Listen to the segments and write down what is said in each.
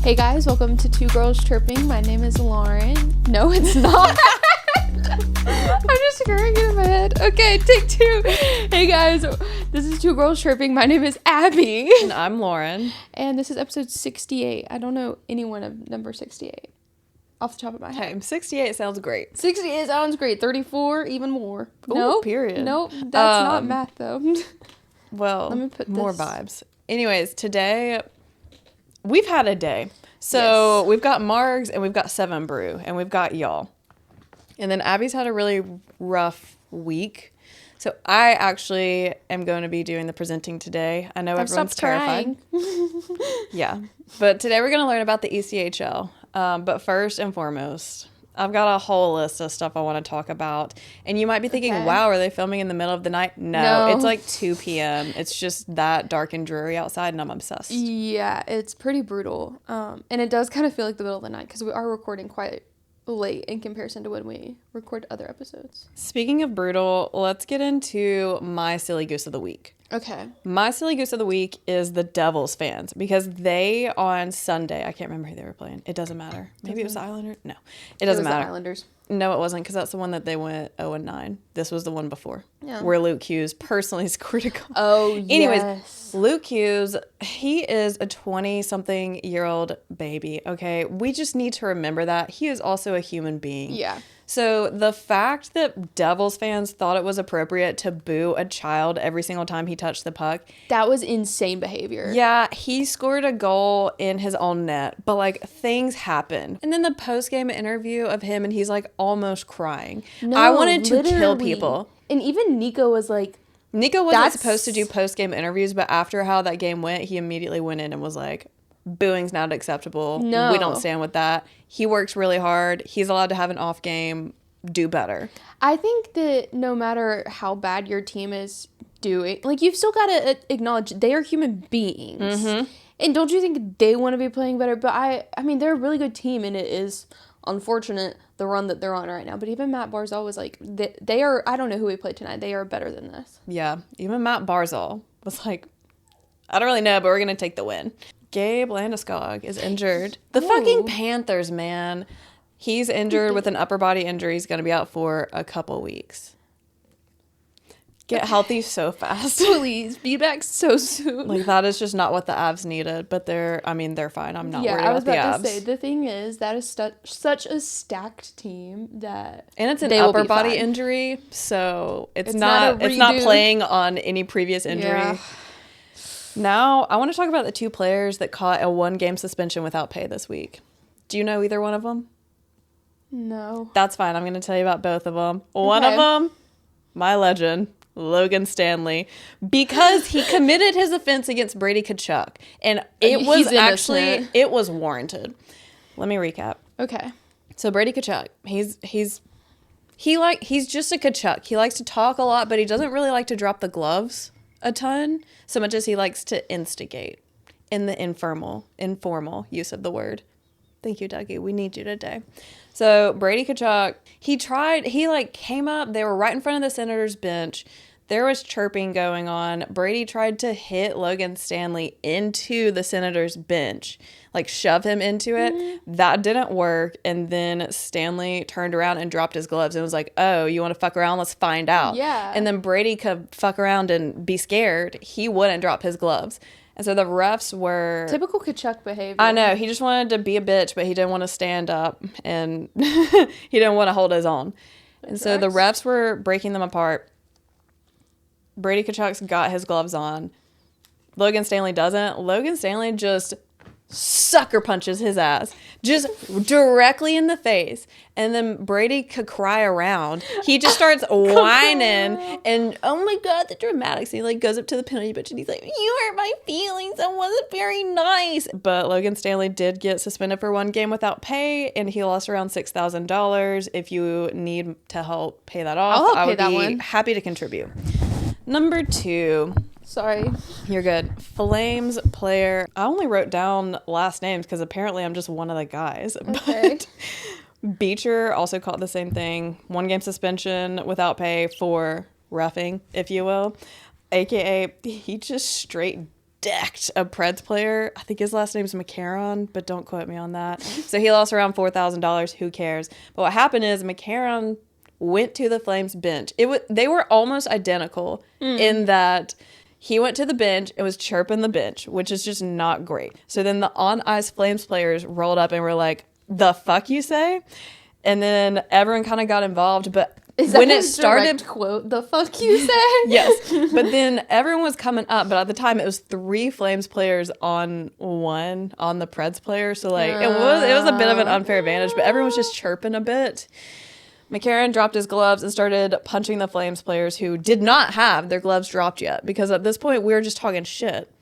Hey guys, welcome to Two Girls Chirping. My name is Lauren. No, it's not. I'm just screwing it in my head. Okay, take two. Hey guys, this is Two Girls Chirping. My name is Abby. And I'm Lauren. And this is episode 68. I don't know anyone of number 68 off the top of my head. Okay, 68 sounds great. 68 sounds great. 34, even more. Ooh, Nope. period. Nope. That's not math, though. Well, Let me put more this. vibes. Anyways, today, we've had a day. So Yes. we've got Margs and we've got 7 Brew and we've got y'all. And then Abby's had a really rough week. So I actually am going to be doing the presenting today. I know everyone's terrified. Yeah. But today we're going to learn about the ECHL. But first and foremost, I've got a whole list of stuff I want to talk about. And you might be thinking, Okay. wow, are they filming in the middle of the night? No, it's like 2 p.m. It's just that dark and dreary outside, and I'm obsessed. Yeah, it's pretty brutal. And it does kind of feel like the middle of the night because we are recording quite late in comparison to when we record other episodes. Speaking of brutal, let's get into my silly goose of the week. Okay. My silly goose of the week is the Devils fans because they on Sunday, I can't remember who they were playing. It doesn't matter. Maybe it was the Islanders. No, it doesn't matter. The Islanders. No, it wasn't because that's the one that they went 0-9. This was the one before Yeah. where Luke Hughes personally scored a goal. Oh, Anyways, yes. Luke Hughes, he is a 20-something-year-old baby, okay? We just need to remember that. He is also a human being. Yeah. So the fact that Devils fans thought it was appropriate to boo a child every single time he touched the puck. That was insane behavior. Yeah, he scored a goal in his own net, but like things happen. And then the post-game interview of him and he's like almost crying. No, I wanted to kill literally. people. And even Nico was like, Nico wasn't That's- supposed to do post-game interviews, but after how that game went, he immediately went in and was like, booing's not acceptable. No. We don't stand with that. He works really hard. He's allowed to have an off game. Do better. I think that no matter how bad your team is doing, like, you've still got to acknowledge they are human beings. Mm-hmm. And don't you think they want to be playing better? But I mean, they're a really good team, and it is unfortunate the run that they're on right now. But even Matt Barzal was like, they are, I don't know who we played tonight. They are better than this. Yeah. Even Matt Barzal was like, I don't really know, but we're going to take the win. Gabe Landeskog is injured. The fucking Panthers, man. He's injured with an upper body injury. He's going to be out for a couple weeks. Get healthy so fast. Please, be back so soon. Like, that is just not what the Avs needed, but they're fine. I'm not worried I was about the about Avs. to say, the thing is, that is such a stacked team that And it's an they will upper be body fine. injury, so it's not not a it's not redo. playing on any previous injury. Yeah. Now, I want to talk about the 2 players that caught a 1-game suspension without pay this week. Do you know either one of them? No. That's fine. I'm going to tell you about both of them. One Okay. of them, my legend, Logan Stanley, because he committed his offense against Brady Tkachuk, and it He's was innocent. it was warranted. Let me recap. Okay. So Brady Tkachuk, he's just a Tkachuk. He likes to talk a lot, but he doesn't really like to drop the gloves a ton, so much as he likes to instigate in the informal use of the word. Thank you, Dougie. We need you today. So Brady Tkachuk, he came up. They were right in front of the Senators bench. There was chirping going on. Brady tried to hit Logan Stanley into the Senators bench, like shove him into it. Mm-hmm. That didn't work. And then Stanley turned around and dropped his gloves and was like, oh, you want to fuck around? Let's find out. Yeah. And then Brady could fuck around and be scared. He wouldn't drop his gloves. And so the refs were... Typical Kachuk behavior. I know. He just wanted to be a bitch, but he didn't want to stand up. And he didn't want to hold his own. And so the refs were breaking them apart. Brady Tkachuk's got his gloves on. Logan Stanley doesn't. Logan Stanley just sucker punches his ass. Just directly in the face. And then Brady could cry around. He just starts whining. And oh my God, the dramatics. He like goes up to the penalty bench and he's like, you hurt my feelings. That wasn't very nice. But Logan Stanley did get suspended for 1 game without pay. And he lost around $6,000. If you need to help pay that off, I'll help I pay would that be one. happy to contribute. Number 2. Sorry. You're good. Flames player. I only wrote down last names because apparently I'm just one of the guys. Okay. But Beecher also caught the same thing. 1 game suspension without pay for roughing, if you will. AKA, he just straight decked a Preds player. I think his last name's McCarron, but don't quote me on that. So he lost around $4,000. Who cares? But what happened is McCarron went to the Flames bench. They were almost identical in that he went to the bench and was chirping the bench, which is just not great. So then the on-ice Flames players rolled up and were like, "The fuck you say?" And then everyone kind of got involved, but when it started, quote, "The fuck you say?" Yes, but then everyone was coming up, but at the time it was 3 Flames players on the Preds player, so like it was a bit of an unfair advantage, but everyone was just chirping a bit. McCarron dropped his gloves and started punching the Flames players who did not have their gloves dropped yet, because at this point we were just talking shit.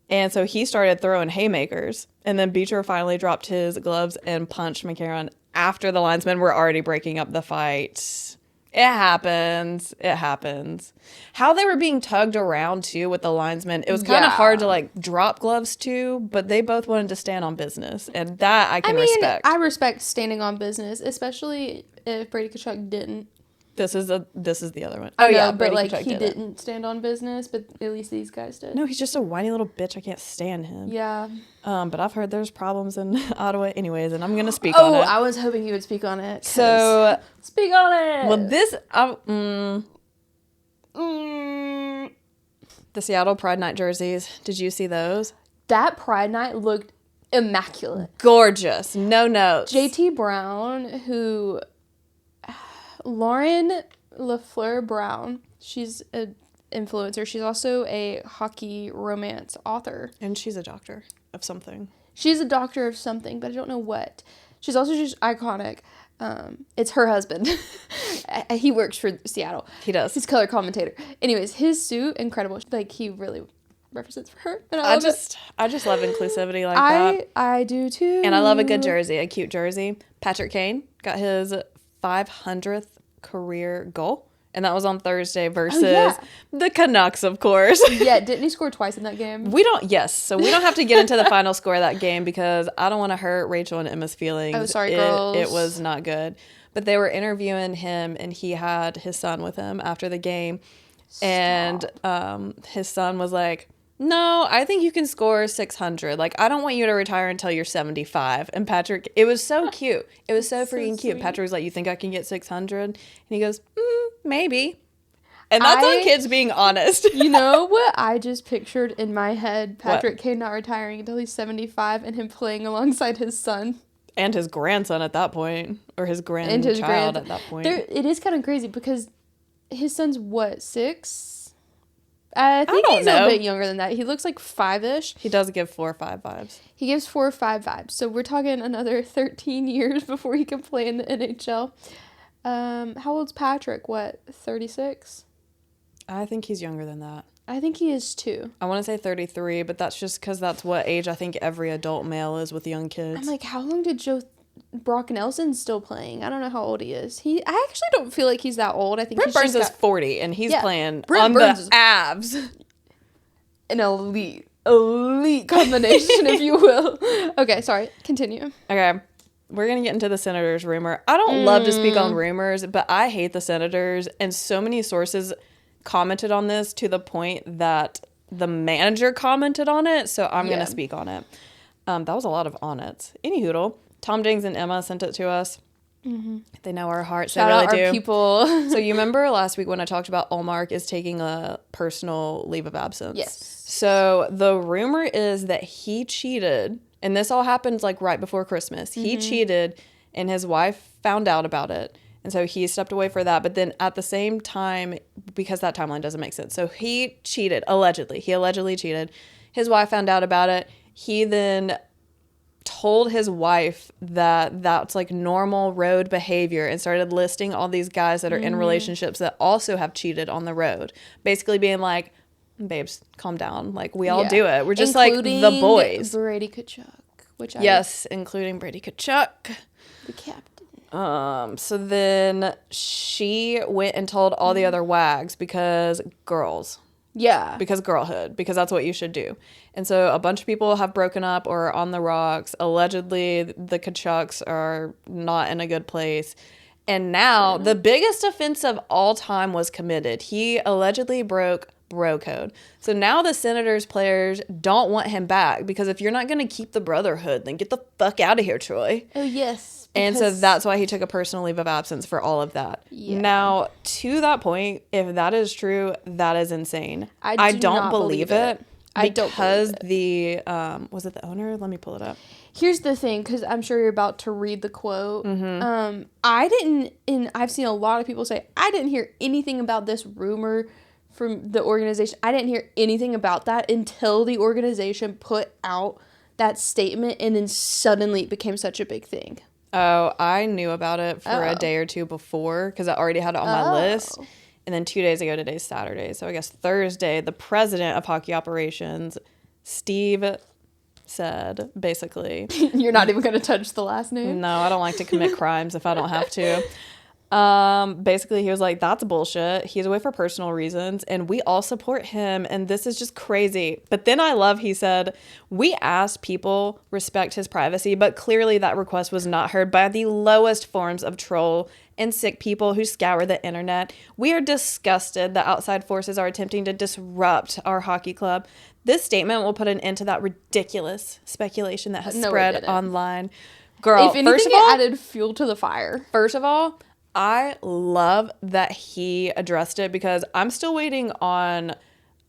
And so he started throwing haymakers, and then Beecher finally dropped his gloves and punched McCarron after the linesmen were already breaking up the fight. It happens. How they were being tugged around, too, with the linesmen, it was kind of hard to, like, drop gloves, too, but they both wanted to stand on business, and that I can respect. I respect standing on business, especially if Brady Tkachuk didn't. This is the other one. Oh, yeah, but, like, he didn't stand on business, but at least these guys did. No, he's just a whiny little bitch. I can't stand him. Yeah. But I've heard there's problems in Ottawa anyways, and I'm going to speak on it. Oh, I was hoping he would speak on it. So, speak on it! Well, the Seattle Pride Night jerseys, did you see those? That Pride Night looked immaculate. Gorgeous. No notes. JT Brown, Lauren Lafleur Brown, she's an influencer. She's also a hockey romance author. And she's a doctor of something. She's a doctor of something, but I don't know what. She's also just iconic. It's her husband. He works for Seattle. He does. He's color commentator. Anyways, his suit, incredible. Like, he really represents for her. And I just love inclusivity like that. I do too. And I love a good jersey, a cute jersey. Patrick Kane got his 500th career goal, and that was on Thursday versus the Canucks, of course. Yeah, didn't he score twice in that game? So we don't have to get into the final score of that game because I don't want to hurt Rachel and Emma's feelings. Oh, sorry, girls. It was not good. But they were interviewing him, and he had his son with him after the game. Stop. And his son was like, "No, I think you can score 600. Like, I don't want you to retire until you're 75. And Patrick, it was so cute. It was so freaking cute. Sweet. Patrick was like, "You think I can get 600? And he goes, maybe. And that's on kids being honest. You know what I just pictured in my head? Patrick Kane not retiring until he's 75 and him playing alongside his son. And his grandson at that point. Or his grandchild at that point. It is kind of crazy because his son's, what, 6? I think he's a bit younger than that. He looks like 5-ish. He does give 4 or 5 vibes. He gives 4 or 5 vibes. So we're talking another 13 years before he can play in the NHL. How old's Patrick? What, 36? I think he's younger than that. I think he is too. I want to say 33, but that's just because that's what age I think every adult male is with young kids. I'm like, how long did Brock Nelson's still playing? I don't know how old he is. I actually don't feel like he's that old. I think Brent Burns is 40, and he's playing Brent on Burns the Avs. An elite combination, if you will. Okay, sorry. Continue. Okay. We're going to get into the Senators rumor. I don't love to speak on rumors, but I hate the Senators, and so many sources commented on this to the point that the manager commented on it, so I'm going to speak on it. That was a lot of on it. Anyhoodle, Tom Dings and Emma sent it to us. Mm-hmm. They know our hearts. Shout out our people. So you remember last week when I talked about Allmark is taking a personal leave of absence? Yes. So the rumor is that he cheated, and this all happened like right before Christmas. He cheated, and his wife found out about it. And so he stepped away for that. But then at the same time, because that timeline doesn't make sense. So he cheated, allegedly. He allegedly cheated. His wife found out about it. He then told his wife that that's like normal road behavior and started listing all these guys that are in relationships that also have cheated on the road. Basically being like, babes, calm down. Like, we all do it. We're just including like the boys. Brady Tkachuk. Including Brady Tkachuk. The captain. So then she went and told all the other wags because girls. Yeah. Because girlhood. Because that's what you should do. And so a bunch of people have broken up or are on the rocks. Allegedly, the Tkachuks are not in a good place. And now the biggest offense of all time was committed. He allegedly broke bro code. So now the Senators players don't want him back because if you're not going to keep the brotherhood, then get the fuck out of here, Troy. Oh, yes. And so that's why he took a personal leave of absence for all of that. Yeah. Now, to that point, if that is true, that is insane. I don't believe it. I don't believe it. The was it the owner? Let me pull it up. Here's the thing, because I'm sure you're about to read the quote. I didn't, and I've seen a lot of people say, I didn't hear anything about this rumor from the organization. I didn't hear anything about that until the organization put out that statement, and then suddenly it became such a big thing. Oh, I knew about it for a day or two before because I already had it on my list. And then 2 days ago, today's Saturday. So I guess Thursday, the president of hockey operations, Steve, said basically. You're not even going to touch the last name? No, I don't like to commit crimes if I don't have to. Basically, he was like, that's bullshit. He's away for personal reasons, and we all support him, and this is just crazy. But then he said, we asked people respect his privacy, but clearly that request was not heard by the lowest forms of troll and sick people who scour the internet. We are disgusted that outside forces are attempting to disrupt our hockey club. This statement will put an end to that ridiculous speculation that has spread online. Girl, if anything, first of all, it added fuel to the fire. First of all, I love that he addressed it because I'm still waiting on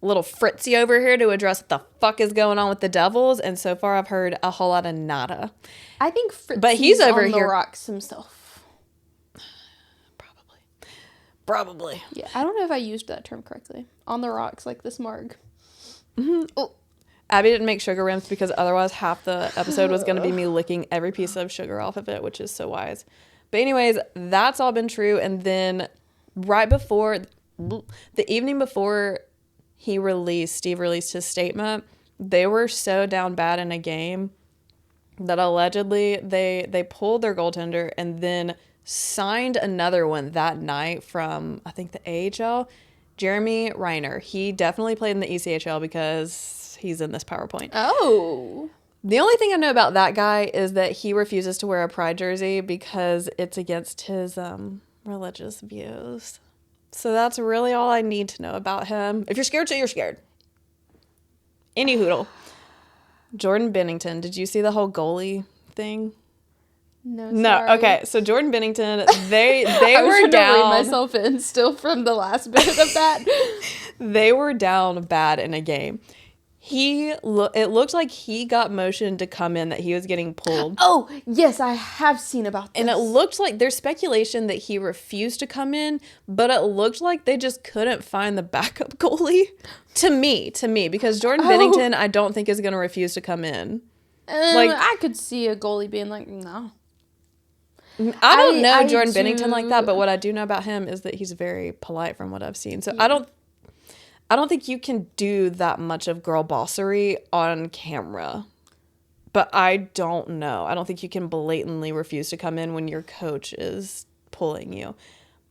little Fritzy over here to address what the fuck is going on with the Devils, and so far I've heard a whole lot of nada. I think Fritzy's but he's over on here. The rocks himself. Probably. Yeah, I don't know if I used that term correctly. On the rocks, like this Marg. Mm-hmm. Oh. Abby didn't make sugar rims because otherwise half the episode was going to be me licking every piece of sugar off of it, which is so wise. But anyways, that's all been true. And then right before, the evening before Steve released his statement, they were so down bad in a game that allegedly they pulled their goaltender and then signed another one that night from, I think, the AHL, Jeremy Reiner. He definitely played in the ECHL because he's in this PowerPoint. Oh. The only thing I know about that guy is that he refuses to wear a Pride jersey because it's against his religious views. So that's really all I need to know about him. If you're scared, so you're scared. Any hoodle. Jordan Bennington. Did you see the whole goalie thing? No, okay. So Jordan Bennington, they I was were trying down. to rein myself in still from the last bit of that. They were down bad in a game. It looked like he got motion to come in, that he was getting pulled. Oh, yes, I have seen about this. And it looked like there's speculation that he refused to come in, but it looked like they just couldn't find the backup goalie. To me, because Jordan Bennington, I don't think is going to refuse to come in. I could see a goalie being like, no. I don't know Jordan Bennington like that, but what I do know about him is that he's very polite from what I've seen. So yeah. I don't think you can do that much of girl bossery on camera. But I don't know. I don't think you can blatantly refuse to come in when your coach is pulling you.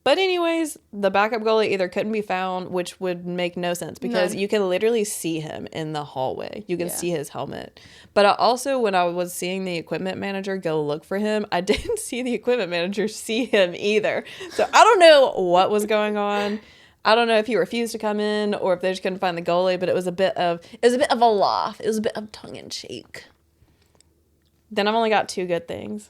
But anyways, the backup goalie either couldn't be found, which would make no sense because you can literally see him in the hallway. You can see his helmet. But when I was seeing the equipment manager go look for him, I didn't see the equipment manager see him either. So I don't know what was going on. I don't know if he refused to come in or if they just couldn't find the goalie, but it was a bit of a laugh. It was a bit of tongue in cheek. Then I've only got two good things.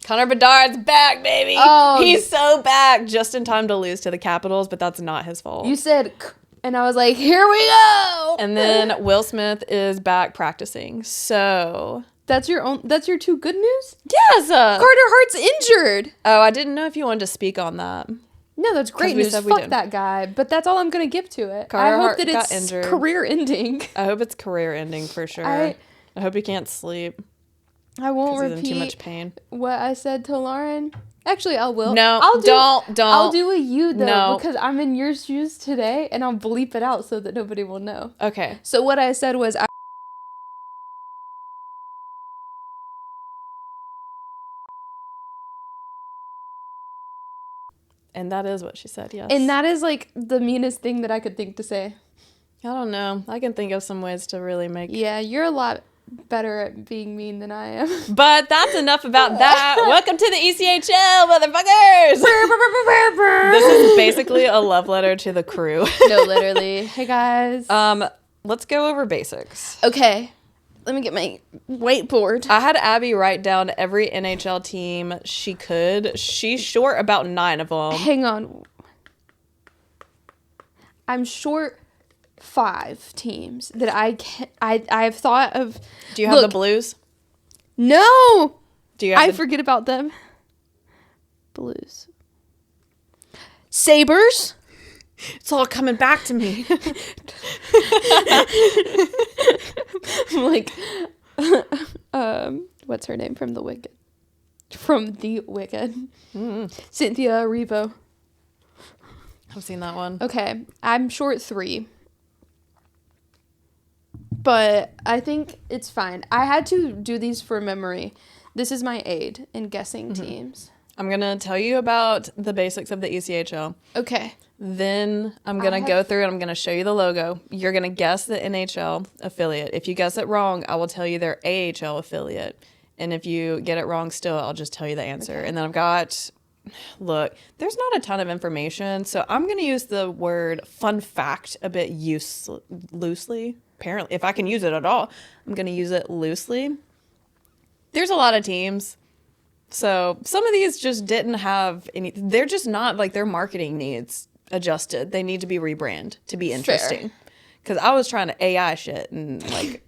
Connor Bedard's back, baby. Oh, he's so back, just in time to lose to the Capitals, but that's not his fault. You said, and I was like, here we go. And then Will Smith is back practicing. So that's your two good news? Yes. Carter Hart's injured. Oh, I didn't know if you wanted to speak on that. No, that's great news. Fuck that guy. But that's all I'm going to give to it. Carter I hope Hart that it's injured. Career ending. I hope it's career ending for sure. I hope he can't sleep. I won't repeat he's in too much pain. What I said to Lauren. Actually, I will. No, don't. I'll do a you though, no. because I'm in your shoes today, and I'll bleep it out so that nobody will know. Okay. So what I said was, and that is what she said, yes. And that is like the meanest thing that I could think to say. I don't know. I can think of some ways to really make... Yeah, you're a lot better at being mean than I am. But that's enough about that. Welcome to the ECHL, motherfuckers. This is basically a love letter to the crew. No, literally. Hey, guys. Let's go over basics. Okay. Let me get my whiteboard. I had Abby write down every NHL team she could. She's short about 9 of them. Hang on. I'm short 5 teams that I've thought of. Do you have the Blues? No. Do you have I forget about them. Blues. Sabres. It's all coming back to me. I'm like, what's her name from The Wicked? From The Wicked. Cynthia Erivo. I've seen that one. Okay, I'm short 3. But I think it's fine. I had to do these for memory. This is my aid in guessing teams. I'm going to tell you about the basics of the ECHL. Okay. Then I'm going to go through and I'm going to show you the logo. You're going to guess the NHL affiliate. If you guess it wrong, I will tell you their AHL affiliate. And if you get it wrong still, I'll just tell you the answer. Okay. And then I've got, look, there's not a ton of information. So I'm going to use the word fun fact a bit loosely. Apparently, if I can use it at all, I'm going to use it loosely. There's a lot of teams. So some of these just didn't have any, they're just not like their marketing needs adjusted. They need to be rebranded to be interesting. Because I was trying to AI shit and like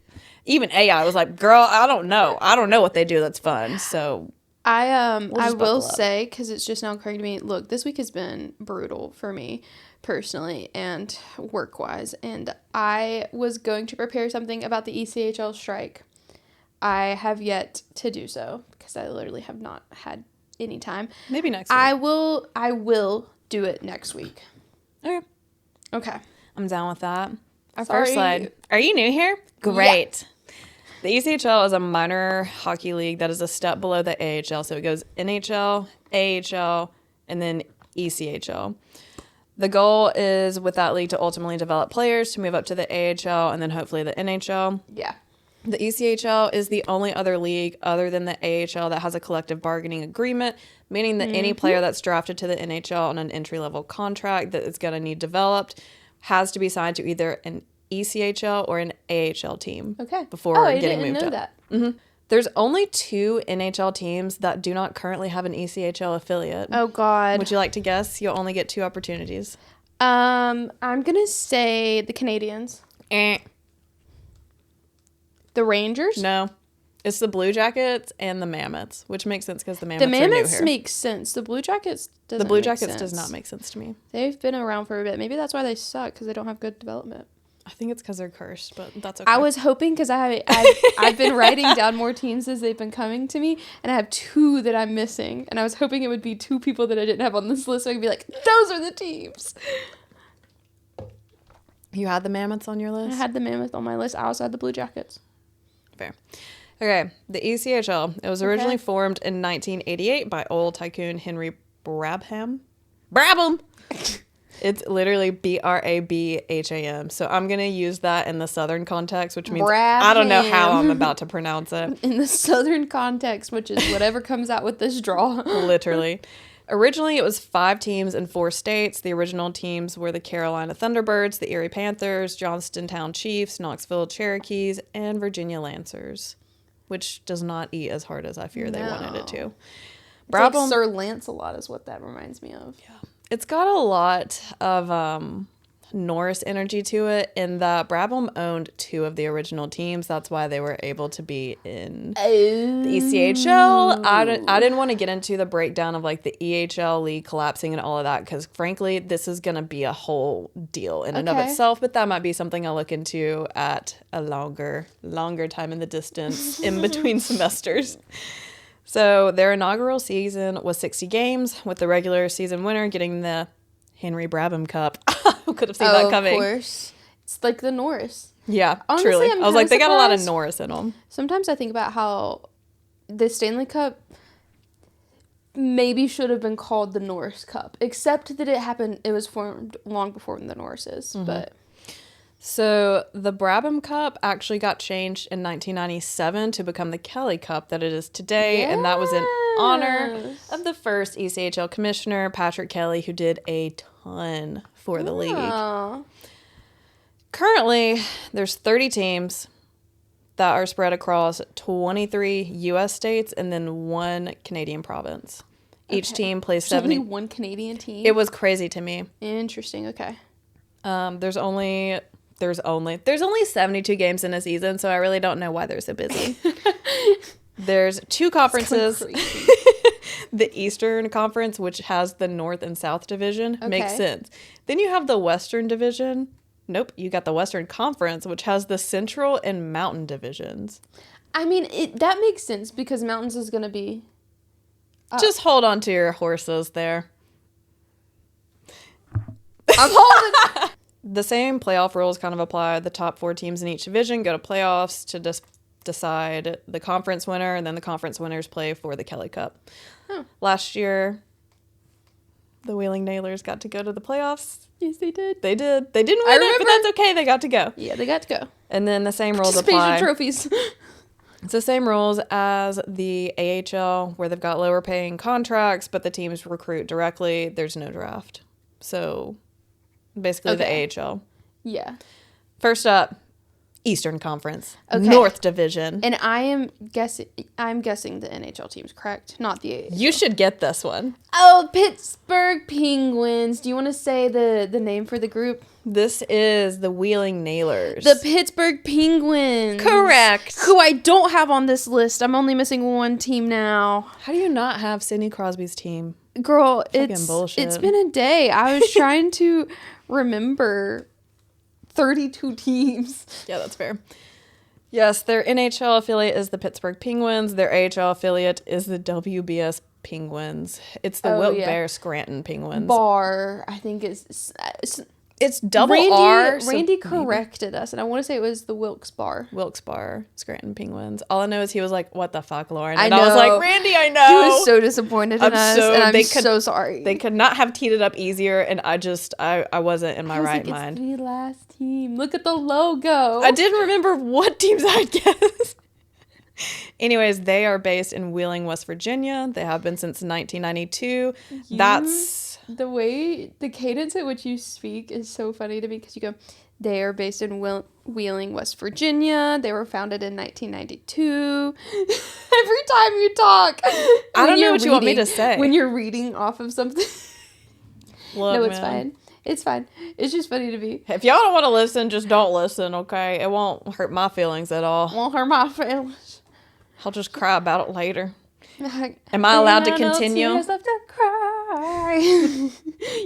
even AI was like, girl, I don't know what they do that's fun. So I will say, because it's just now occurring to me, look, this week has been brutal for me personally and work-wise. And I was going to prepare something about the ECHL strike. I have yet to do so because I literally have not had any time. Maybe next week. I will do it next week. Okay. I'm down with that. Our Sorry. first slide. Are you new here? Great. Yeah. The ECHL is a minor hockey league that is a step below the AHL. So it goes NHL, AHL, and then ECHL. The goal is with that league to ultimately develop players to move up to the AHL and then hopefully the NHL. Yeah. The ECHL is the only other league other than the AHL that has a collective bargaining agreement, meaning that any player that's drafted to the NHL on an entry-level contract that is going to need developed has to be signed to either an ECHL or an AHL team before getting moved up. That. Mm-hmm. There's only 2 NHL teams that do not currently have an ECHL affiliate. Oh, God. Would you like to guess? You'll only get 2 opportunities. I'm going to say the Canadians. The Rangers? No. It's the Blue Jackets and the Mammoths, which makes sense because the Mammoths are new here. The Mammoths makes sense. The Blue Jackets doesn't The Blue Jackets does not make sense to me. They've been around for a bit. Maybe that's why they suck, because they don't have good development. I think it's because they're cursed, but that's okay. I was hoping, because I've been writing down more teams as they've been coming to me, and I have 2 that I'm missing. And I was hoping it would be 2 people that I didn't have on this list, so I could be like, those are the teams. You had the Mammoths on your list? I had the Mammoths on my list. I also had the Blue Jackets. Fair. Okay, the ECHL. It was originally formed in 1988 by oil tycoon Henry Brabham. It's literally Brabham. So I'm going to use that in the Southern context, which means I don't know how I'm about to pronounce it. In the Southern context, which is whatever comes out with this draw. Literally. Originally, it was 5 teams in 4 states. The original teams were the Carolina Thunderbirds, the Erie Panthers, Johnstown Chiefs, Knoxville Cherokees, and Virginia Lancers, which does not eat as hard as I fear they wanted it to. It's like Sir Lancelot is what that reminds me of. Yeah. It's got a lot of Norse energy to it, in that Brabham owned 2 of the original teams. That's why they were able to be in the ECHL. I didn't want to get into the breakdown of like the EHL league collapsing and all of that, because frankly, this is going to be a whole deal in and of itself. But that might be something I'll look into at a longer time in the distance in between semesters. So their inaugural season was 60 games, with the regular season winner getting the Henry Brabham Cup. Who could have seen that coming? Of course. It's like the Norris. Yeah, honestly, truly. I was like, they got a lot of Norris in them. Sometimes I think about how the Stanley Cup maybe should have been called the Norris Cup, except that it was formed long before the Norrises. Mm-hmm. But So the Brabham Cup actually got changed in 1997 to become the Kelly Cup that it is today. And that was in honor of the first ECHL commissioner, Patrick Kelly, who did a ton for the league. Currently, there's 30 teams that are spread across 23 U.S. states and then one Canadian province. Each team plays 70. Only one Canadian team? It was crazy to me. Interesting, okay. There's only 72 games in a season, so I really don't know why they're so busy. There's two conferences. The Eastern Conference, which has the North and South Division, makes sense. Then you have the Western Division. Nope, you got the Western Conference, which has the Central and Mountain Divisions. I mean, that makes sense because Mountains is going to be... Just hold on to your horses there. I'm holding... The same playoff rules kind of apply. The top 4 teams in each division go to playoffs to decide the conference winner, and then the conference winners play for the Kelly Cup. Oh. Last year, the Wheeling Nailers got to go to the playoffs. Yes, they did. They did. They didn't win it, but that's okay. They got to go. Yeah, they got to go. And then the same rules apply. Trophies. It's the same rules as the AHL, where they've got lower paying contracts, but the teams recruit directly. There's no draft. So... basically the AHL. Yeah. First up, Eastern Conference. Okay. North Division. And I'm guessing the NHL teams, correct? Not the AHL. You should get this one. Oh, Pittsburgh Penguins. Do you want to say the name for the group? This is the Wheeling Nailers. The Pittsburgh Penguins. Correct. Who I don't have on this list. I'm only missing one team now. How do you not have Sidney Crosby's team? Girl, it's been a day. I was trying to remember 32 teams. Yeah, that's fair. Yes, their NHL affiliate is the Pittsburgh Penguins. Their AHL affiliate is the WBS Penguins. It's the Wilkes-Barre Scranton Penguins. Bar, I think it's double R. Randy corrected us, and I want to say it was the Wilkes-Barre. Wilkes-Barre Scranton Penguins. All I know is he was like, "What the fuck, Lauren?" And I was like, "Randy, I know." He was so disappointed in us, and I'm so sorry. They could not have teed it up easier, and I wasn't in my right mind. It's the last team. Look at the logo. I didn't remember what teams I'd guessed. Anyways, they are based in Wheeling, West Virginia. They have been since 1992. The way, the cadence at which you speak is so funny to me because you go, they are based in Wheeling, West Virginia. They were founded in 1992. Every time you talk. I don't know what you want me to say. When you're reading off of something. Look, no, it's fine. It's fine. It's just funny to me. If y'all don't want to listen, just don't listen, okay? It won't hurt my feelings at all. Won't hurt my feelings. I'll just cry about it later. Am I allowed to continue? Tears left to cry.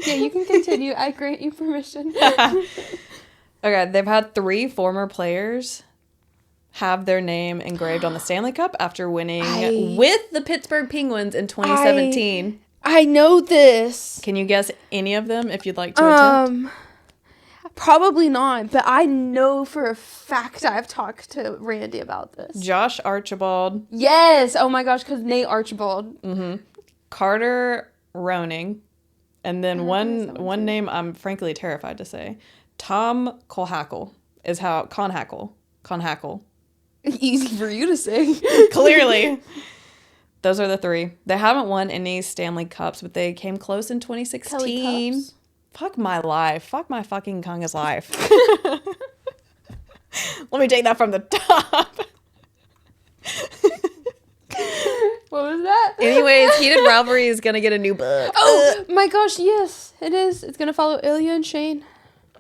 Yeah, you can continue. I grant you permission. Okay, they've had 3 former players have their name engraved on the Stanley Cup after winning with the Pittsburgh Penguins in 2017. I know this. Can you guess any of them if you'd like to attempt? Probably not, but I know for a fact I've talked to Randy about this. Josh Archibald. Yes. Oh my gosh, because Nate Archibald. Mm-hmm. Carter Roning. And then one name I'm frankly terrified to say. Tom Conhackle is how... Conhackle. Easy for you to say. Clearly. Those are the 3. They haven't won any Stanley Cups, but they came close in 2016. Fuck my life. Fuck my fucking Kanga's life. Let me take that from the top. What was that? Anyways, Heated Rivalry is going to get a new book. Oh, my gosh, yes, it is. It's going to follow Ilya and Shane.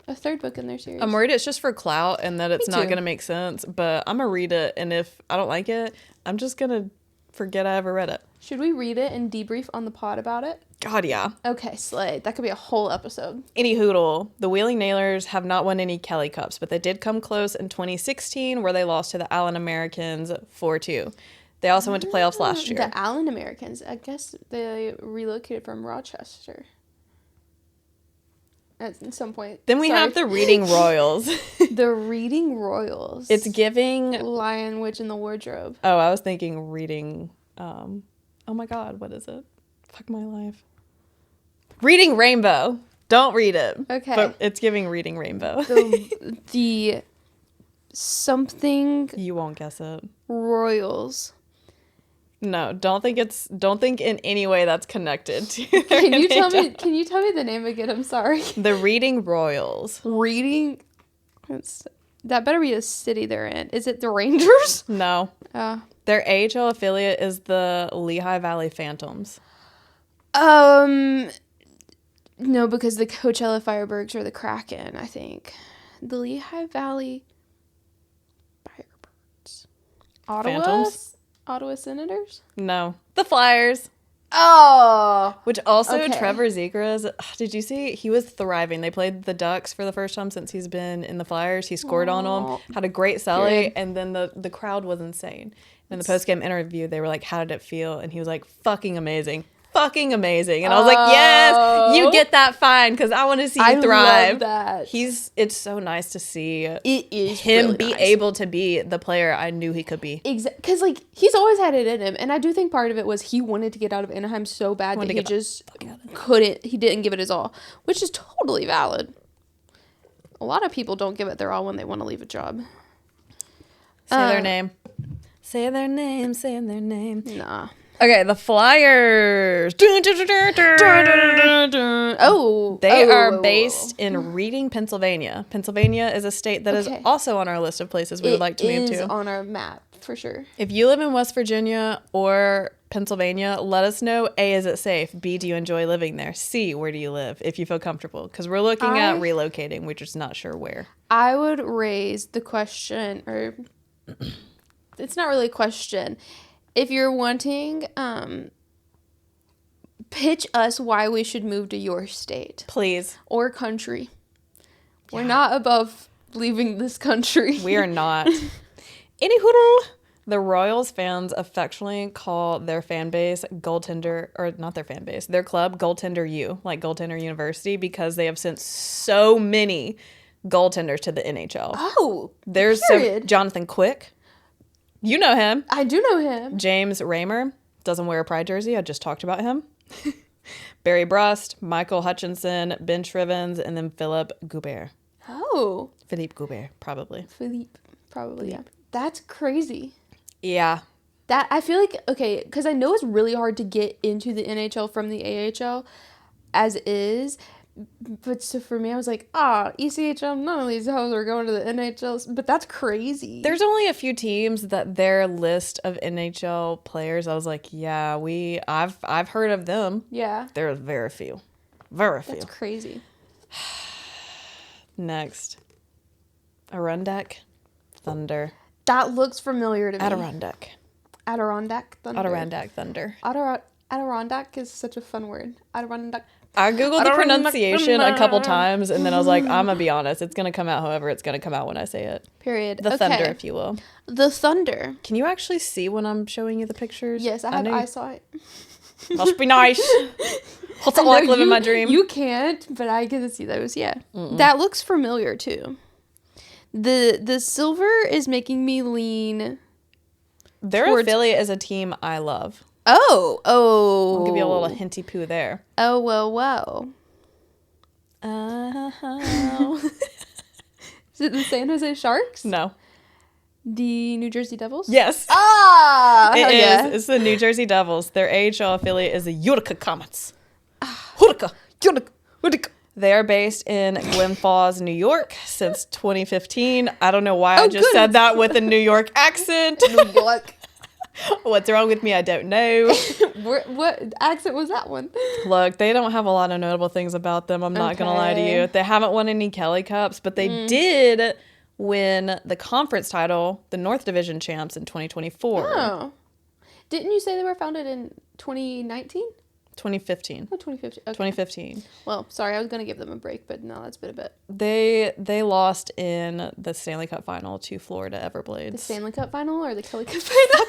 A 3rd book in their series. I'm worried it's just for clout and that it's not going to make sense, but I'm going to read it, and if I don't like it, I'm just going to forget I ever read it. Should we read it and debrief on the pod about it? God, yeah. Okay, slay. That could be a whole episode. Any hoodle. The Wheeling Nailers have not won any Kelly Cups, but they did come close in 2016 where they lost to the Allen Americans 4-2. They also went to playoffs last year. The Allen Americans. I guess they relocated from Rochester at some point. Then we have the Reading Royals. The Reading Royals. It's giving... Lion, Witch, and the Wardrobe. Oh, I was thinking Reading... oh my God, what is it? Fuck my life. Reading Rainbow. Don't read it. Okay. But it's giving Reading Rainbow. The something You won't guess it. Royals. No, don't think in any way that's connected to Can you tell me the name again? I'm sorry. The Reading Royals. Reading. That better be a city they're in. Is it the Rangers? No. Their AHL affiliate is the Lehigh Valley Phantoms. No, because the Coachella Firebirds are the Kraken, I think. The Lehigh Valley Firebirds. Phantoms? Ottawa Senators? No. The Flyers. Oh. Which also, Okay. Trevor Zegras, did you see? He was thriving. They played the Ducks for the first time since he's been in the Flyers. He scored on them, had a great celly, Good. and then the crowd was insane. In the post-game interview, they were like, how did it feel? And he was like, fucking amazing. Fucking amazing. And I was like, yes, you get that fine, because I want to see you thrive. Love that. It's so nice to see It is him really be nice. able to be the player I knew he could be. Because, like, he's always had it in him. And I do think part of it was he wanted to get out of Anaheim so bad that he just couldn't. He didn't give it his all, which is totally valid. A lot of people don't give it their all when they want to leave a job. Say their name. Say their name. Say their name. Nah. Okay, the Flyers. They are based in Reading, Pennsylvania. Pennsylvania is a state that is also on our list of places we would like to move It is to. on our map, for sure. If you live in West Virginia or Pennsylvania, let us know. A, is it safe? B, do you enjoy living there? C, where do you live if you feel comfortable? Because we're looking at relocating. We're just not sure where. I would raise the question, or it's not really a question. If you're wanting, pitch us why we should move to your state. Please. Or country. We're not above leaving this country. We are not. Anywho, the Royals fans affectionately call their fan base goaltender, or not their fan base, their club Goaltender U, like Goaltender University, because they have sent so many goaltenders to the NHL. Oh, There's Jonathan Quick. You know him. I do know him. James Raymer doesn't wear a Pride jersey. I just talked about him. Barry Brust, Michael Hutchinson, Ben Shrivens, and then Philippe Goubert. Oh. Philippe Goubert, probably. Philippe, probably, yeah. That's crazy. Yeah. That, I feel like, okay, because I know it's really hard to get into the NHL from the AHL as is. But so for me, I was like, ECHL, none of these hoes are going to the NHL. But that's crazy. There's only a few teams that their list of NHL players, I was like, yeah, I've heard of them. Yeah. There are very few. Very few. That's crazy. Next. Adirondack Thunder. That looks familiar to me. Adirondack Thunder. Adirondack is such a fun word. Adirondack. I googled the pronunciation a couple times, and then I was like, I'm going to be honest. It's going to come out however it's going to come out when I say it. Period. The Thunder, if you will. The Thunder. Can you actually see when I'm showing you the pictures? Yes, I saw it. Must be nice. What's it like living my dream? You can't, but I get to see those, yeah. That looks familiar, too. The silver is making me lean. Their affiliate is a team I love. Oh. I'll give you a little hinty poo there. Oh, well. Is it the San Jose Sharks? No. The New Jersey Devils? Yes. It is. Yeah. It's the New Jersey Devils. Their AHL affiliate is the Utica Comets. Utica. They are based in Glen Falls, New York since 2015. I don't know why I just said that with a New York accent. New York. What's wrong with me? I don't know. What accent was that one? Look, they don't have a lot of notable things about them. I'm not going to lie to you. They haven't won any Kelly Cups, but they did win the conference title, the North Division champs in 2024. Oh. Didn't you say they were founded in 2019? 2015. Oh, 2015. Okay. 2015. Well, sorry, I was going to give them a break, but no, that's been a bit. They lost in the Stanley Cup final to Florida Everblades. The Stanley Cup final or the Kelly Cup final?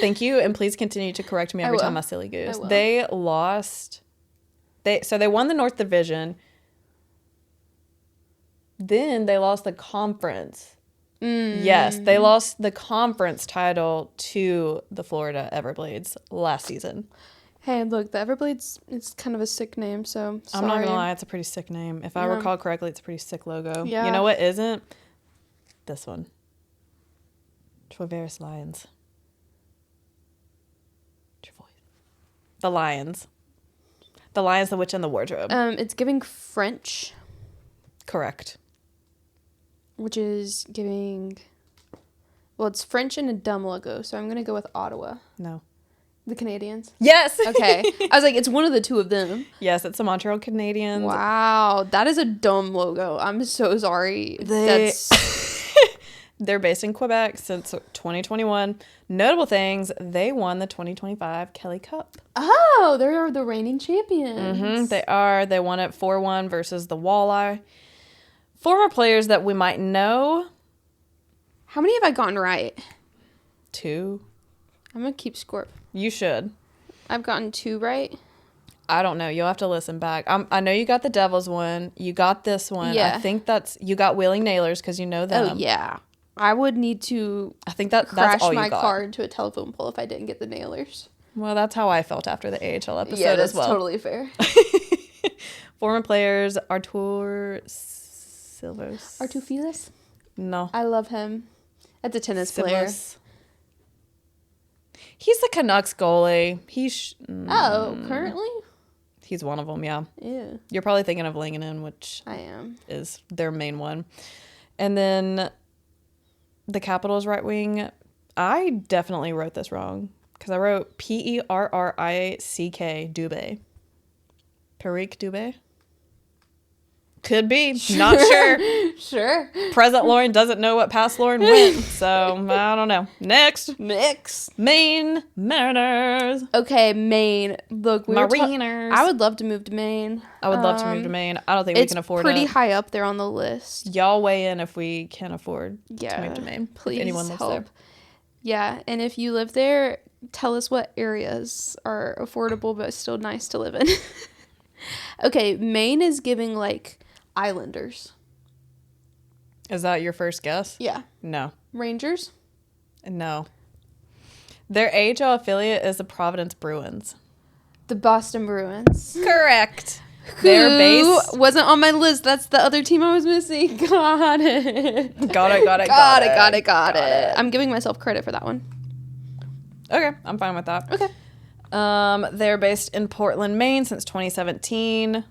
Thank you, and please continue to correct me every time I silly goose. They lost. They won the North Division. Then they lost the conference. Yes, they lost the conference title to the Florida Everblades last season. Hey, look, the Everblades, it's kind of a sick name, so sorry. I'm not gonna lie, it's a pretty sick name. If I recall correctly, it's a pretty sick logo. Yeah. You know what isn't? This one. Traverse Lions. The Lions. The Lions, the Witch, and the Wardrobe. It's giving French, Correct. which is giving... Well, it's French and a dumb logo, so I'm going to go with Ottawa. No. The Canadians? Yes. Okay. I was like, it's one of the two of them. Yes, it's the Montreal Canadiens. Wow. That is a dumb logo. I'm so sorry. They're based in Quebec since 2021. Notable things, they won the 2025 Kelly Cup. Oh, they're the reigning champions. Mm-hmm, they are. They won it 4-1 versus the Walleye. Former players that we might know. How many have I gotten right? 2. I'm going to keep score. You should. I've gotten 2 right. I don't know. You'll have to listen back. I know you got the Devils one. You got this one. Yeah. I think you got Wheeling Nailers because you know them. Oh, yeah. I would need to I think that's crash all you my got. car into a telephone pole if I didn't get the nailers. Well, that's how I felt after the AHL episode Yeah, that's as well. totally fair. Former players, Artur Silvos. Artur Felix? No. I love him. That's a tennis player. Silvos. He's the Canucks goalie. Currently? He's one of them, yeah. Yeah. You're probably thinking of Linganen, which I am. is their main one. And then the Capitals right wing, I definitely wrote this wrong because I wrote Perrick Dubé. Perrick Dubé? Could be. Not sure. Sure. Present Lauren doesn't know what past Lauren went, so I don't know. Next. Maine Mariners. Okay, Maine. Look, Mariners. I would love to move to Maine. I would love to move to Maine. I don't think we can afford it. It's pretty high up there on the list. Y'all weigh in if we can afford Yeah, to move to Maine. please if anyone lives help. there. Yeah, and if you live there, tell us what areas are affordable but still nice to live in. Okay, Maine is giving like Islanders. Is that your first guess? Yeah. No. Rangers? No. Their AHL affiliate is the Providence Bruins. The Boston Bruins. Correct. They're based. Wasn't on my list. That's the other team I was missing. Got it. Got it. I'm giving myself credit for that one. Okay, I'm fine with that. Okay. They're based in Portland, Maine since 2017.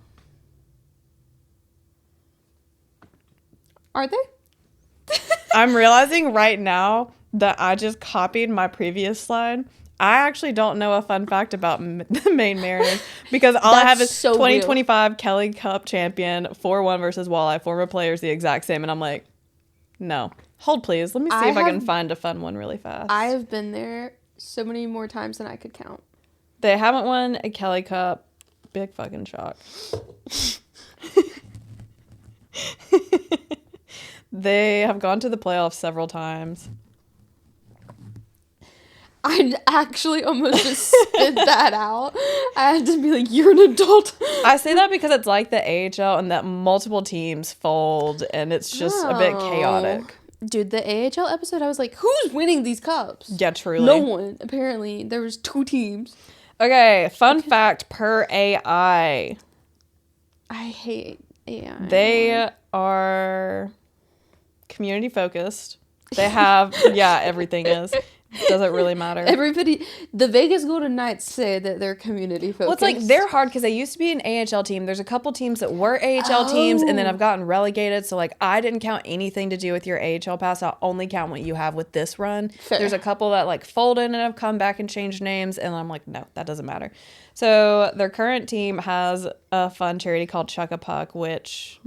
Are they? I'm realizing right now that I just copied my previous slide. I actually don't know a fun fact about the Maine Mariners because all I have is so 2025 Kelly Cup champion, 4-1 versus Walleye, former players the exact same. And I'm like, no. Hold, please. Let me see if I can find a fun one really fast. I have been there so many more times than I could count. They haven't won a Kelly Cup. Big fucking shock. They have gone to the playoffs several times. I actually almost just spit that out. I had to be like, you're an adult. I say that because it's like the AHL and that multiple teams fold and it's just a bit chaotic. Dude, the AHL episode, I was like, who's winning these cups? Yeah, truly. No one. Apparently, there was 2 teams. Okay, fun fact per AI. I hate AI. They are community focused. They have, yeah, everything is. Doesn't really matter. Everybody, the Vegas Golden Knights say that they're community focused. Well, it's like they're hard because they used to be an AHL team. There's a couple teams that were AHL teams and then have gotten relegated. So, like, I didn't count anything to do with your AHL pass. I'll only count what you have with this run. Fair. There's a couple that, like, folded and have come back and changed names. And I'm like, no, that doesn't matter. So, their current team has a fun charity called Chuck a Puck, which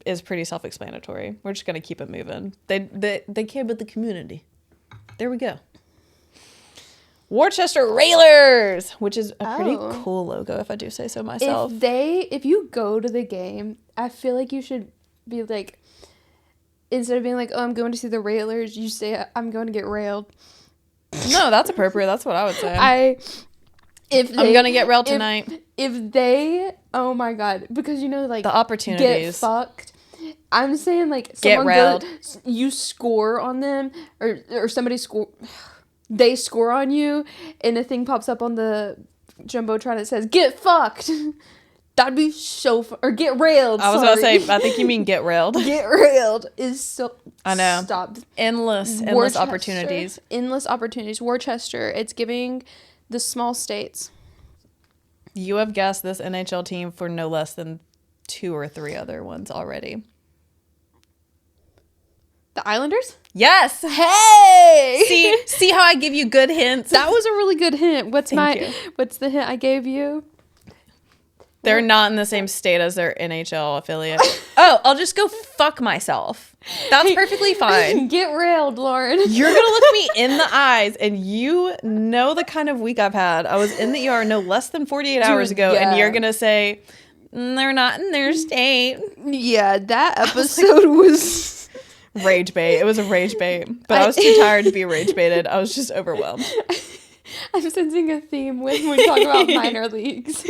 is pretty self-explanatory. We're just going to keep it moving. They care about the community. There we go. Worcester Railers, which is a pretty cool logo, if I do say so myself. If you go to the game, I feel like you should be like, instead of being like, oh, I'm going to see the Railers, you say, I'm going to get railed. No, that's appropriate. That's what I would say. I'm going to get railed tonight. If they, oh my God, because you know, like, the opportunities. Get fucked. I'm saying, like, get railed. You score on them, or somebody they score on you, and a thing pops up on the Jumbotron, it says, get fucked. That'd be so fun. Or get railed. I was about to say, I think you mean get railed. Get railed is so... I know. Stop. Endless Worcester, opportunities. Endless opportunities. Worcester, it's giving the small states. You have guessed this NHL team for no less than 2 or 3 other ones already. The Islanders? Yes. Hey! See how I give you good hints? That was a really good hint. Thank you. What's the hint I gave you? They're not in the same state as their NHL affiliate. Oh, I'll just go fuck myself. That's perfectly fine. Get railed, Lauren. You're going to look me in the eyes, and you know the kind of week I've had. I was in the ER no less than 48 hours ago, yeah. and you're going to say, they're not in their state. Yeah, that episode was... Rage bait. It was a rage bait. But I was too tired to be rage baited. I was just overwhelmed. I'm sensing a theme when we talk about minor leagues.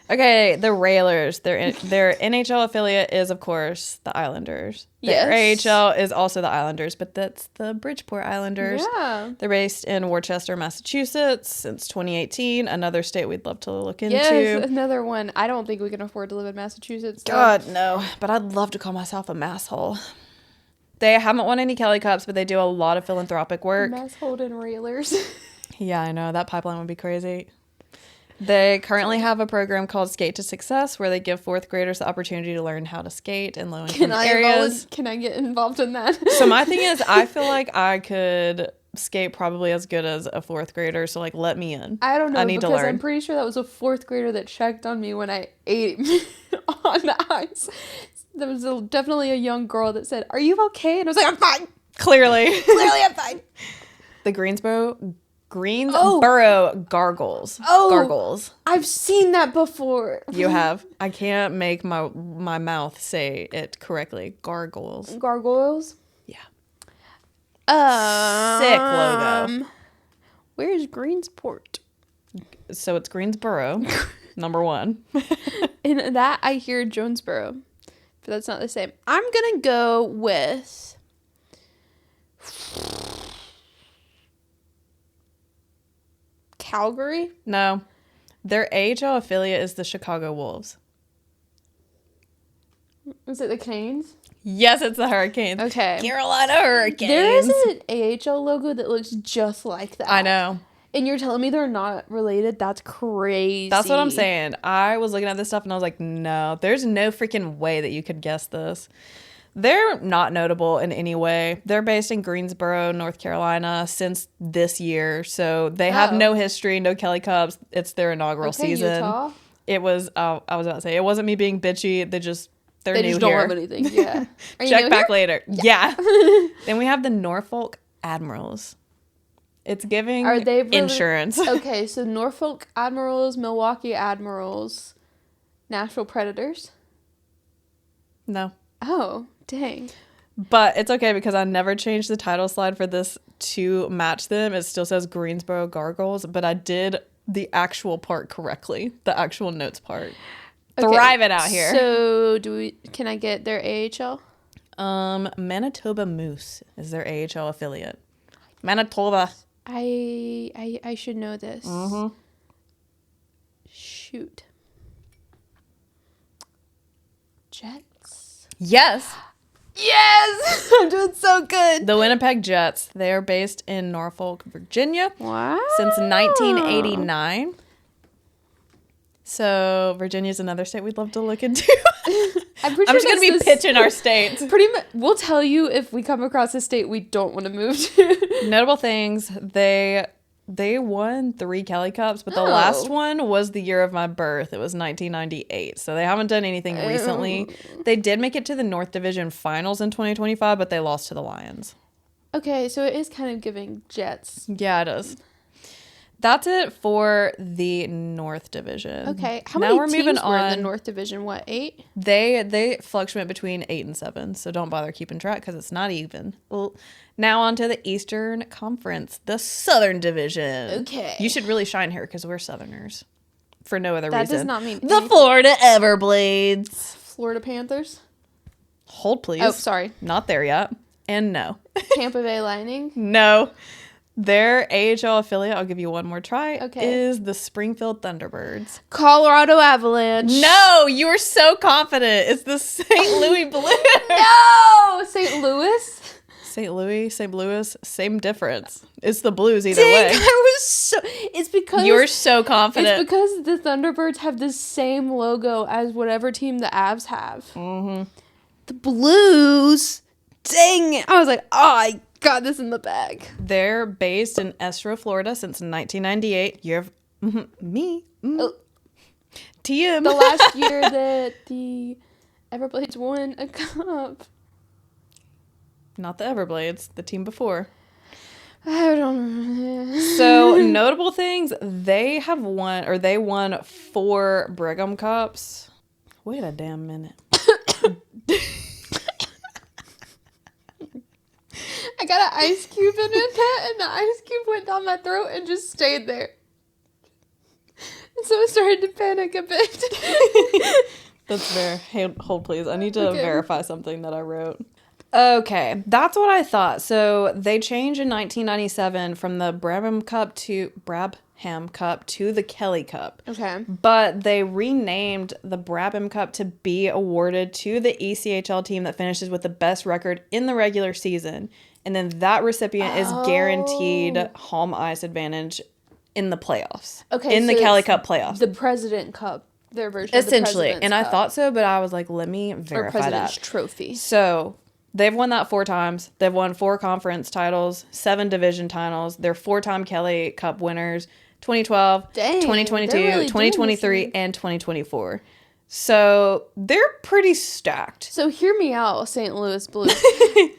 Okay, the Railers. Their NHL affiliate is, of course, the Islanders. Their Yes. AHL is also the Islanders, but that's the Bridgeport Islanders. Yeah. They're based in Worcester, Massachusetts since 2018. Another state we'd love to look into. Yes, another one. I don't think we can afford to live in Massachusetts. So. God, no. But I'd love to call myself a masshole. They haven't won any Kelly Cups, but they do a lot of philanthropic work. Masshold and railers. Yeah, I know. That pipeline would be crazy. They currently have a program called Skate to Success where they give 4th graders the opportunity to learn how to skate in low-income areas. Can I get involved in that? So my thing is, I feel like I could skate probably as good as a 4th grader, so like let me in. I don't know, I need to because learn. I'm pretty sure that was a 4th grader that checked on me when I ate on the ice. There was definitely a young girl that said, "Are you okay?" And I was like, "I'm fine." Clearly I'm fine. The Greensboro Gargles. Oh. Gargles. I've seen that before. You have. I can't make my mouth say it correctly. Gargoyles. Gargoyles? Yeah. Sick logo. Where's Greensport? So it's Greensboro, number 1. In that, I hear Jonesboro. But that's not the same. I'm going to go with... Calgary? No. Their AHL affiliate is the Chicago Wolves. Is it the Canes? Yes, it's the Hurricanes. Okay. Carolina Hurricanes. There is an AHL logo that looks just like that. I know. And you're telling me they're not related? That's crazy. That's what I'm saying. I was looking at this stuff and I was like, no, there's no freaking way that you could guess this. They're not notable in any way. They're based in Greensboro, North Carolina since this year. So they have no history, no Kelly Cups. It's their inaugural season. Utah? It was, I was about to say, it wasn't me being bitchy. They're They new just don't here. have anything. Yeah. Are you Check new back here? later. Yeah. Then we have the Norfolk Admirals. It's giving Are they insurance. Okay, so Norfolk Admirals, Milwaukee Admirals, Nashville Predators. No. Oh, dang. But it's okay because I never changed the title slide for this to match them. It still says Greensboro Gargoyles, but I did the actual part correctly. The actual notes part. Okay, Thriving out here. So can I get their AHL? Manitoba Moose is their AHL affiliate. Manitoba. I should know this. Mm-hmm. Shoot. Jets? Yes. Yes! I'm doing so good. The Winnipeg Jets. They are based in Norfolk, Virginia. Wow. Since 1989. So Virginia's another state we'd love to look into. I'm pretty I'm sure just going to be pitching our states. Pretty much, we'll tell you if we come across a state we don't want to move to. Notable things, they won 3 Kelly Cups, but the last one was the year of my birth. It was 1998. So they haven't done anything recently. They did make it to the North Division Finals in 2025, but they lost to the Lions. Okay, so it is kind of giving Jets. Yeah, it is. That's it for the North Division. Okay, how now many we're teams moving were on. in the North Division? What, 8? They fluctuate between 8 and 7, so don't bother keeping track because it's not even. Well, now on to the Eastern Conference, the Southern Division. Okay. You should really shine here because we're Southerners. For no other reason. That does not mean the anything. Florida Everblades. Florida Panthers? Hold, please. Oh, sorry. Not there yet. And no. Tampa Bay Lightning? No. Their AHL affiliate, I'll give you one more try, Okay. is the Springfield Thunderbirds. Colorado Avalanche. No, you were so confident. It's the St. Louis Blues. No! St. Louis? St. Louis, same difference. It's the Blues either Dang, way. I was so... It's because... You're so confident. It's because the Thunderbirds have the same logo as whatever team the Avs have. Mm-hmm. The Blues? Dang it. I was like, oh, I got this in the bag. They're based in Estero, Florida since 1998. Year of me. Oh. TM. The last year that the Everblades won a cup. Not the Everblades, the team before. I don't know. So, notable things, they won 4 Brigham Cups. Wait a damn minute. I got an ice cube in it, and the ice cube went down my throat and just stayed there. And so I started to panic a bit. That's fair. Hey, hold please. I need to Okay. verify something that I wrote. Okay, that's what I thought. So they changed in 1997 from the Brabham Cup to the Kelly Cup. Okay. But they renamed the Brabham Cup to be awarded to the ECHL team that finishes with the best record in the regular season. And then that recipient is guaranteed home ice advantage in the playoffs. Okay. In the so Kelly it's Cup playoffs. The President Cup. Their version Essentially. of the President's And I Cup. thought so, but I was like, let me Or verify President's that. Trophy. So they've won that 4 times. They've won 4 conference titles, 7 division titles. They're 4-time Kelly Cup winners. 2012, Dang, 2022, they're really doing 2023, this thing. and 2024. So they're pretty stacked. So hear me out, St. Louis Blues.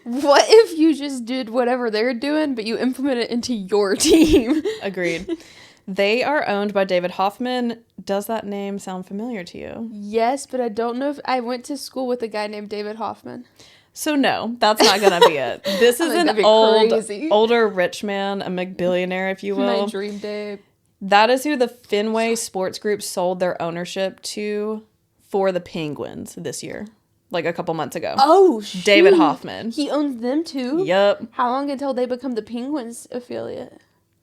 What if you just did whatever they're doing, but you implement it into your team? Agreed. They are owned by David Hoffman. Does that name sound familiar to you? Yes, but I don't know if I went to school with a guy named David Hoffman. So no, that's not going to be it. This is That'd an be crazy. older rich man, a McBillionaire, if you will. My dream day. That is who the Fenway Sports Group sold their ownership to for the Penguins this year, like a couple months ago. Oh, shoot. David Hoffman. He owns them too? Yep. How long until they become the Penguins affiliate?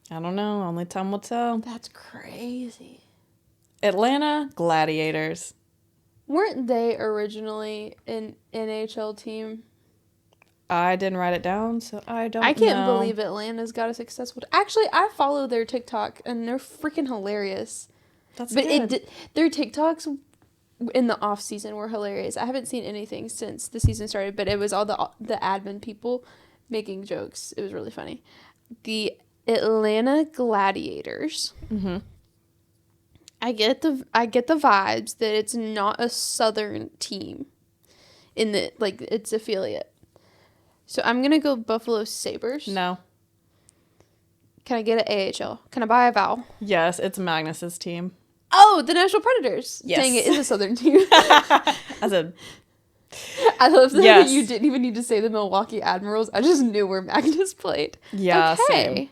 I don't know. Only time will tell. That's crazy. Atlanta Gladiators. Weren't they originally an NHL team? I didn't write it down, so I don't know. I can't believe Atlanta's got a successful... Actually, I follow their TikTok, and they're freaking hilarious. That's But good. their TikToks in the off season were hilarious. I haven't seen anything since the season started, but it was all the admin people making jokes. It was really funny. The Atlanta Gladiators. Mm-hmm. I get the vibes that it's not a Southern team in the its affiliate. So I'm gonna go Buffalo Sabres. No. Can I get an AHL? Can I buy a vowel? Yes, it's Magnus's team. Oh, the Nashville Predators. Yes. Dang, it is a Southern team. As a I love that Yes. you didn't even need to say the Milwaukee Admirals. I just knew where Magnus played. yeah, Okay. same.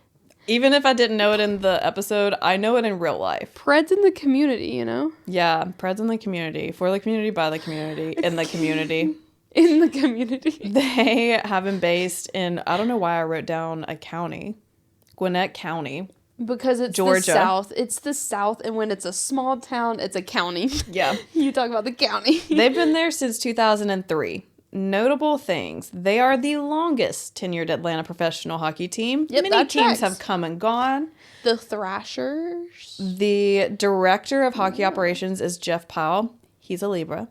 Even if I didn't know it in the episode, I know it in real life. Preds in the community, you know? Yeah, Preds in the community, for the community, by the community, in the community. In the community. They have been based in, I don't know why I wrote down a county, Gwinnett County. Because it's Georgia. the South. It's the South, and when it's a small town, it's a county. Yeah. You talk about the county. They've been there since 2003. Notable things. They are the longest tenured Atlanta professional hockey team. Yep, Many that teams tracks. have come and gone. The Thrashers. The director of hockey operations is Jeff Powell. He's a Libra.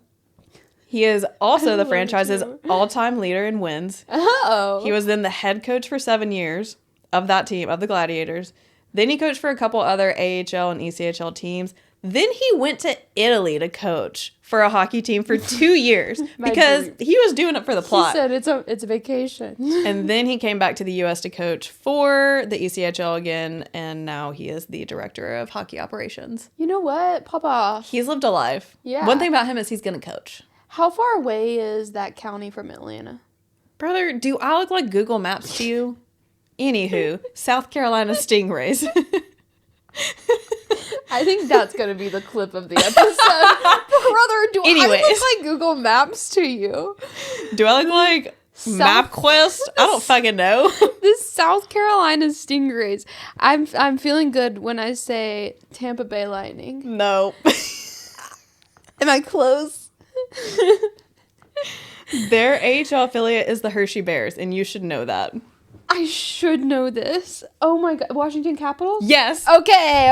He is also the love franchise's you. all-time leader in wins. Oh. He was then the head coach for 7 years of that team, of the Gladiators. Then he coached for a couple other AHL and ECHL teams. Then he went to Italy to coach for a hockey team for 2 years My because dream. he was doing it for the plot. He said it's a vacation. And then he came back to the U.S. to coach for the ECHL again, and now he is the director of hockey operations. You know what? Pop off. He's lived a life. Yeah. One thing about him is he's going to coach. How far away is that county from Atlanta? Brother, do I look like Google Maps to you? Anywho, South Carolina Stingrays. I think that's going to be the clip of the episode. Brother, do Anyways. I look like Google Maps to you? Do I look like South- MapQuest? I don't fucking know. The South Carolina Stingrays. I'm feeling good when I say Tampa Bay Lightning. No. Am I close? Their AHL affiliate is the Hershey Bears, and you should know that. I should know this. Oh my God. Washington Capitals? Yes. Okay.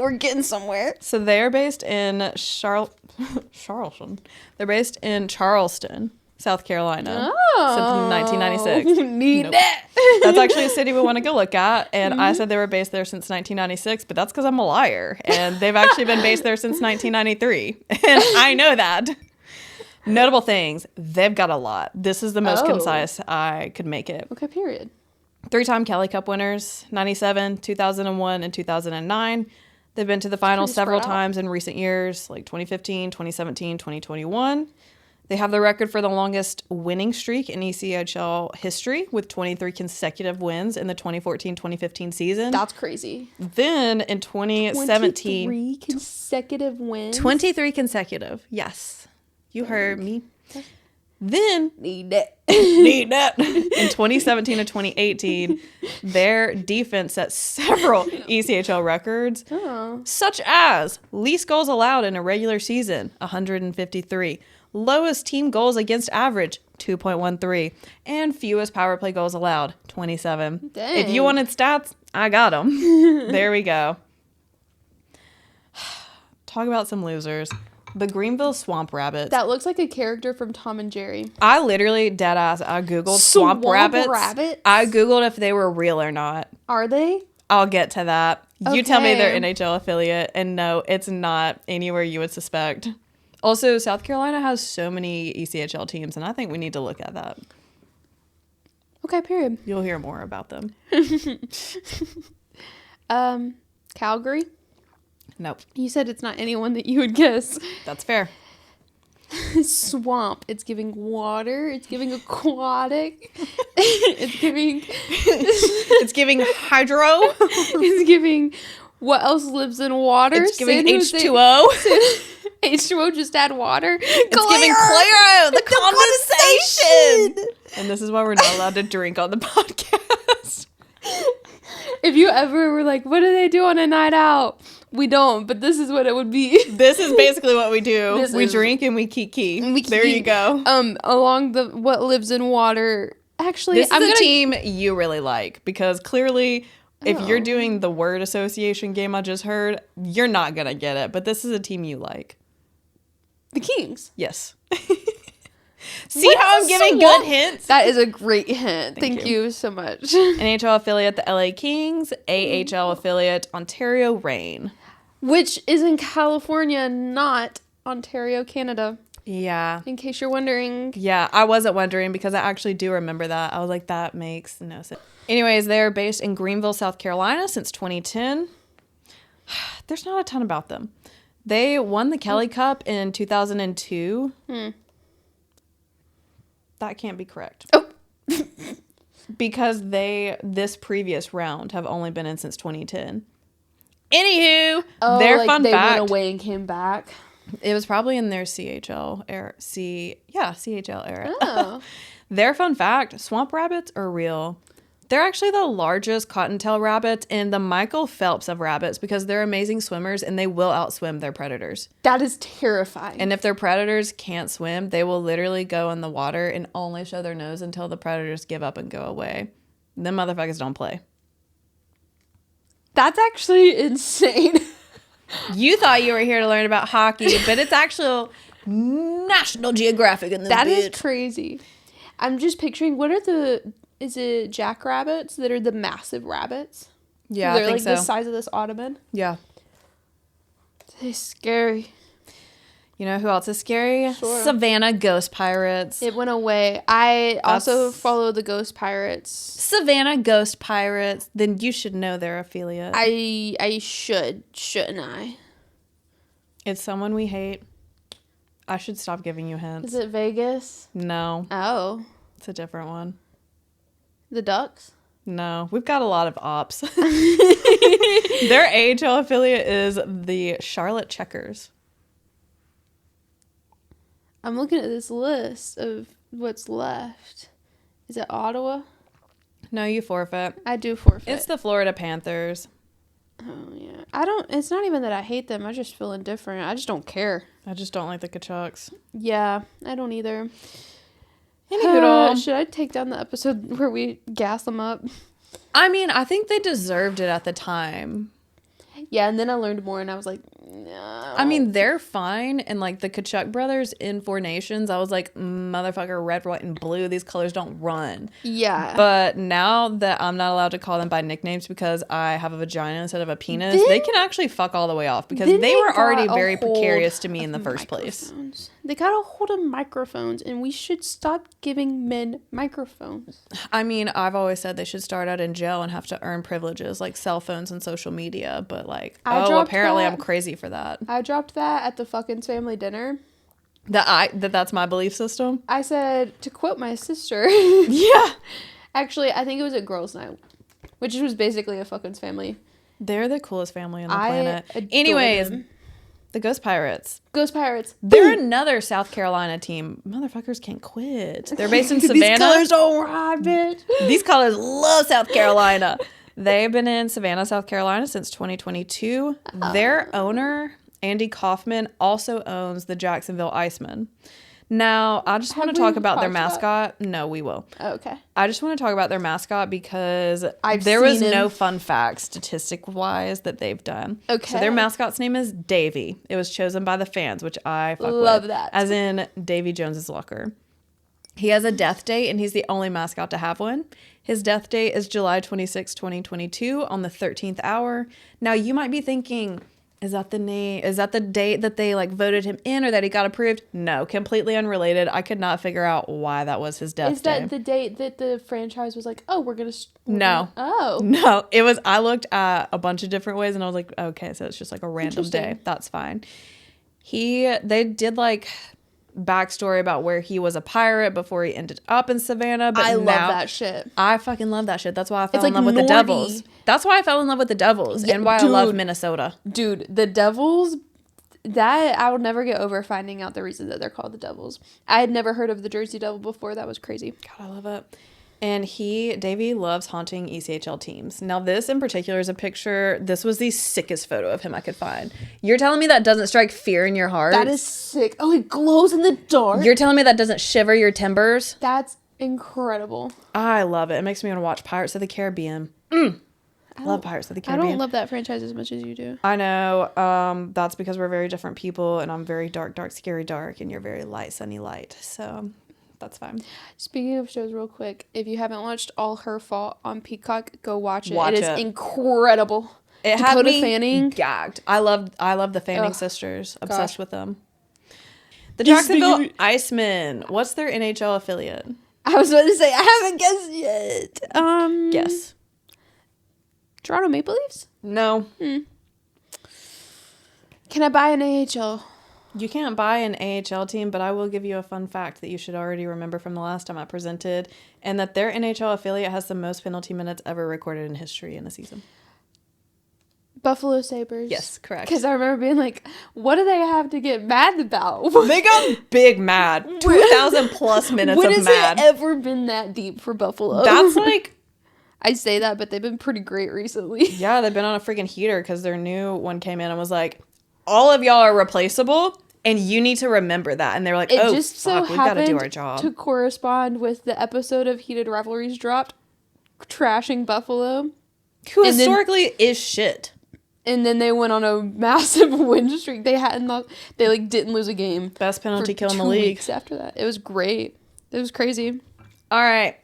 We're getting somewhere. So they're based in Charleston. They're based in Charleston, South Carolina. Oh. Since 1996. Need that. That's actually a city we want to go look at. And I said they were based there since 1996, but that's because I'm a liar. And they've actually been based there since 1993. And I know that. Notable things. They've got a lot. This is the most concise I could make it. Okay, period. 3-time Kelly Cup winners, 97, 2001, and 2009. They've been to the finals several times in recent years, like 2015, 2017, 2021. They have the record for the longest winning streak in ECHL history with 23 consecutive wins in the 2014-2015 season. That's crazy. Then in 2017... 23 consecutive wins? 23 consecutive, yes. You heard me. Then... Need that. Need that. In 2017 and 2018, their defense set several ECHL records, such as least goals allowed in a regular season, 153. Lowest team goals against average, 2.13. And fewest power play goals allowed, 27. Dang. If you wanted stats, I got them. There we go. Talk about some losers. The Greenville Swamp Rabbits. That looks like a character from Tom and Jerry. I literally, deadass, I Googled Swamp Rabbits. I Googled if they were real or not. Are they? I'll get to that. You tell me Okay. they're NHL affiliate, and no, it's not anywhere you would suspect. Also, South Carolina has so many ECHL teams, and I think we need to look at that. Okay, period. You'll hear more about them. Calgary? Nope. You said it's not anyone that you would guess. That's fair. Swamp. It's giving water. It's giving aquatic. It's giving... It's giving hydro. It's giving... What else lives in water? It's giving San Jose- H2O. H2O just add water. It's giving Claro, the condensation. And this is why we're not allowed to drink on the podcast. If you ever were like, what do they do on a night out? We don't, but this is what it would be. This is basically what we do. We is- drink and we kiki. We There you go. Along the what lives in water. Actually, This is a team you really like because clearly if you're doing the word association game I just heard, you're not going to get it. But this is a team you like. The Kings. Yes. See how I'm giving good hints? That is a great hint. Thank you. you so much. NHL affiliate, the LA Kings. AHL affiliate, Ontario Reign. Which is in California, not Ontario, Canada. Yeah. In case you're wondering. Yeah, I wasn't wondering because I actually do remember that. I was like, that makes no sense. Anyways, they're based in Greenville, South Carolina since 2010. There's not a ton about them. They won the Kelly Cup in 2002. That can't be correct. Oh. Because this previous round have only been in since 2010. Anywho, their like fun they fact. went away and came back. It was probably in their CHL era. CHL era. Oh. Their fun fact, swamp rabbits are real. They're actually the largest cottontail rabbits and the Michael Phelps of rabbits because they're amazing swimmers and they will outswim their predators. That is terrifying. And if their predators can't swim, they will literally go in the water and only show their nose until the predators give up and go away. Them motherfuckers don't play. That's actually insane. You thought you were here to learn about hockey, but it's actual National Geographic in this That bitch. is crazy. I'm just picturing, is it jackrabbits that are the massive rabbits? Yeah, They're I think like so. the size of this ottoman. Yeah. They're scary. You know who else is scary? Sure. Savannah Ghost Pirates. It went away. I also That's- follow the Ghost Pirates. Savannah Ghost Pirates. Then you should know their affiliate. I shouldn't I? It's someone we hate. I should stop giving you hints. Is it Vegas? No, Oh, it's a different one. the Ducks? No, we've got a lot of ops. Their AHL affiliate is the Charlotte Checkers. I'm looking at this list of what's left. Is it Ottawa? No, you forfeit. I do forfeit. It's the Florida Panthers. Oh, yeah. It's not even that I hate them. I just feel indifferent. I just don't care. I just don't like the Kachucks. Yeah, I don't either. Anywho, should I take down the episode where we gas them up? I mean, I think they deserved it at the time. Yeah, and then I learned more, and I was like, no. I mean, they're fine. And, like, the Kachuk brothers in Four Nations, I was like, motherfucker, red, white, and blue. These colors don't run. Yeah. But now that I'm not allowed to call them by nicknames because I have a vagina instead of a penis, they can actually fuck all the way off because they were already very precarious to me in the first place. They got a hold of microphones, and we should stop giving men microphones. I mean, I've always said they should start out in jail and have to earn privileges like cell phones and social media. But, like, apparently I'm crazy for that. I dropped that at the fucking family dinner. That's my belief system. I said, to quote my sister. Yeah. Actually, I think it was at girls' night, which was basically a fucking family. They're the coolest family on the planet. Anyways, the Ghost Pirates. Ghost Pirates. They're another South Carolina team. Motherfuckers can't quit. They're based in Savannah. These colors don't ride, bitch. These colors love South Carolina. They've been in Savannah, South Carolina since 2022. Their owner, Andy Kaufman, also owns the Jacksonville Icemen. Now, I just want to talk about their mascot. No, we will. Okay. I just want to talk about their mascot because there was no fun fact statistic-wise that they've done. Okay. So their mascot's name is Davy. It was chosen by the fans, which I love with. that. As in Davy Jones's Locker. He has a death date, and he's the only mascot to have one. His death date is July 26, 2022, on the 13th hour. Now, you might be thinking, is that the name? Is that the date that they like voted him in or that he got approved? No, completely unrelated. I could not figure out why that was his death day. Is that the date that the franchise was like, oh, we're going to... No. Oh. No, it was... I looked at a bunch of different ways, and I was like, okay, so it's just like a random day. That's fine. They did like... backstory about where he was a pirate before he ended up in Savannah. But I love that shit. I fucking love that shit. That's why I fell in love with the Devils. That's why I fell in love with the Devils and why I love Minnesota. Dude, the Devils, that I will never get over finding out the reason that they're called the Devils. I had never heard of the Jersey Devil before. That was crazy. God, I love it. And Davey loves haunting ECHL teams. Now, this in particular is a picture. This was the sickest photo of him I could find. You're telling me that doesn't strike fear in your heart? That is sick. Oh, it glows in the dark. You're telling me that doesn't shiver your timbers? That's incredible. I love it. It makes me want to watch Pirates of the Caribbean. I love Pirates of the Caribbean. I don't love that franchise as much as you do. I know. That's because we're very different people, and I'm very dark, dark, scary, dark, and you're very light, sunny, light. So... that's fine. Speaking of shows real quick, if you haven't watched All Her Fault on Peacock, go watch it. It is incredible. It Dakota had me Fanning gagged. I love the Fanning sisters. Obsessed with them. The Jacksonville Icemen. What's their NHL affiliate? I was about to say, I haven't guessed yet. Guess. Toronto Maple Leafs? No. Can I buy an AHL? You can't buy an AHL team, but I will give you a fun fact that you should already remember from the last time I presented, and that their NHL affiliate has the most penalty minutes ever recorded in history in a season. Buffalo Sabres. Yes, correct. Because I remember being like, what do they have to get mad about? They got big mad. 2,000 plus minutes of mad. When has it ever been that deep for Buffalo? That's like... I say that, but they've been pretty great recently. Yeah, they've been on a freaking heater because their new one came in and was like, all of y'all are replaceable, and you need to remember that. And they're like, oh, just fuck, we gotta do our job. To correspond with the episode of Heated Rivalries dropped, trashing Buffalo. Who historically is shit. And then they went on a massive win streak. They didn't lose a game. Best penalty kill in the 2 league. weeks after that. It was great. It was crazy. All right.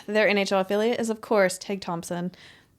Their NHL affiliate is, of course, Tig Thompson,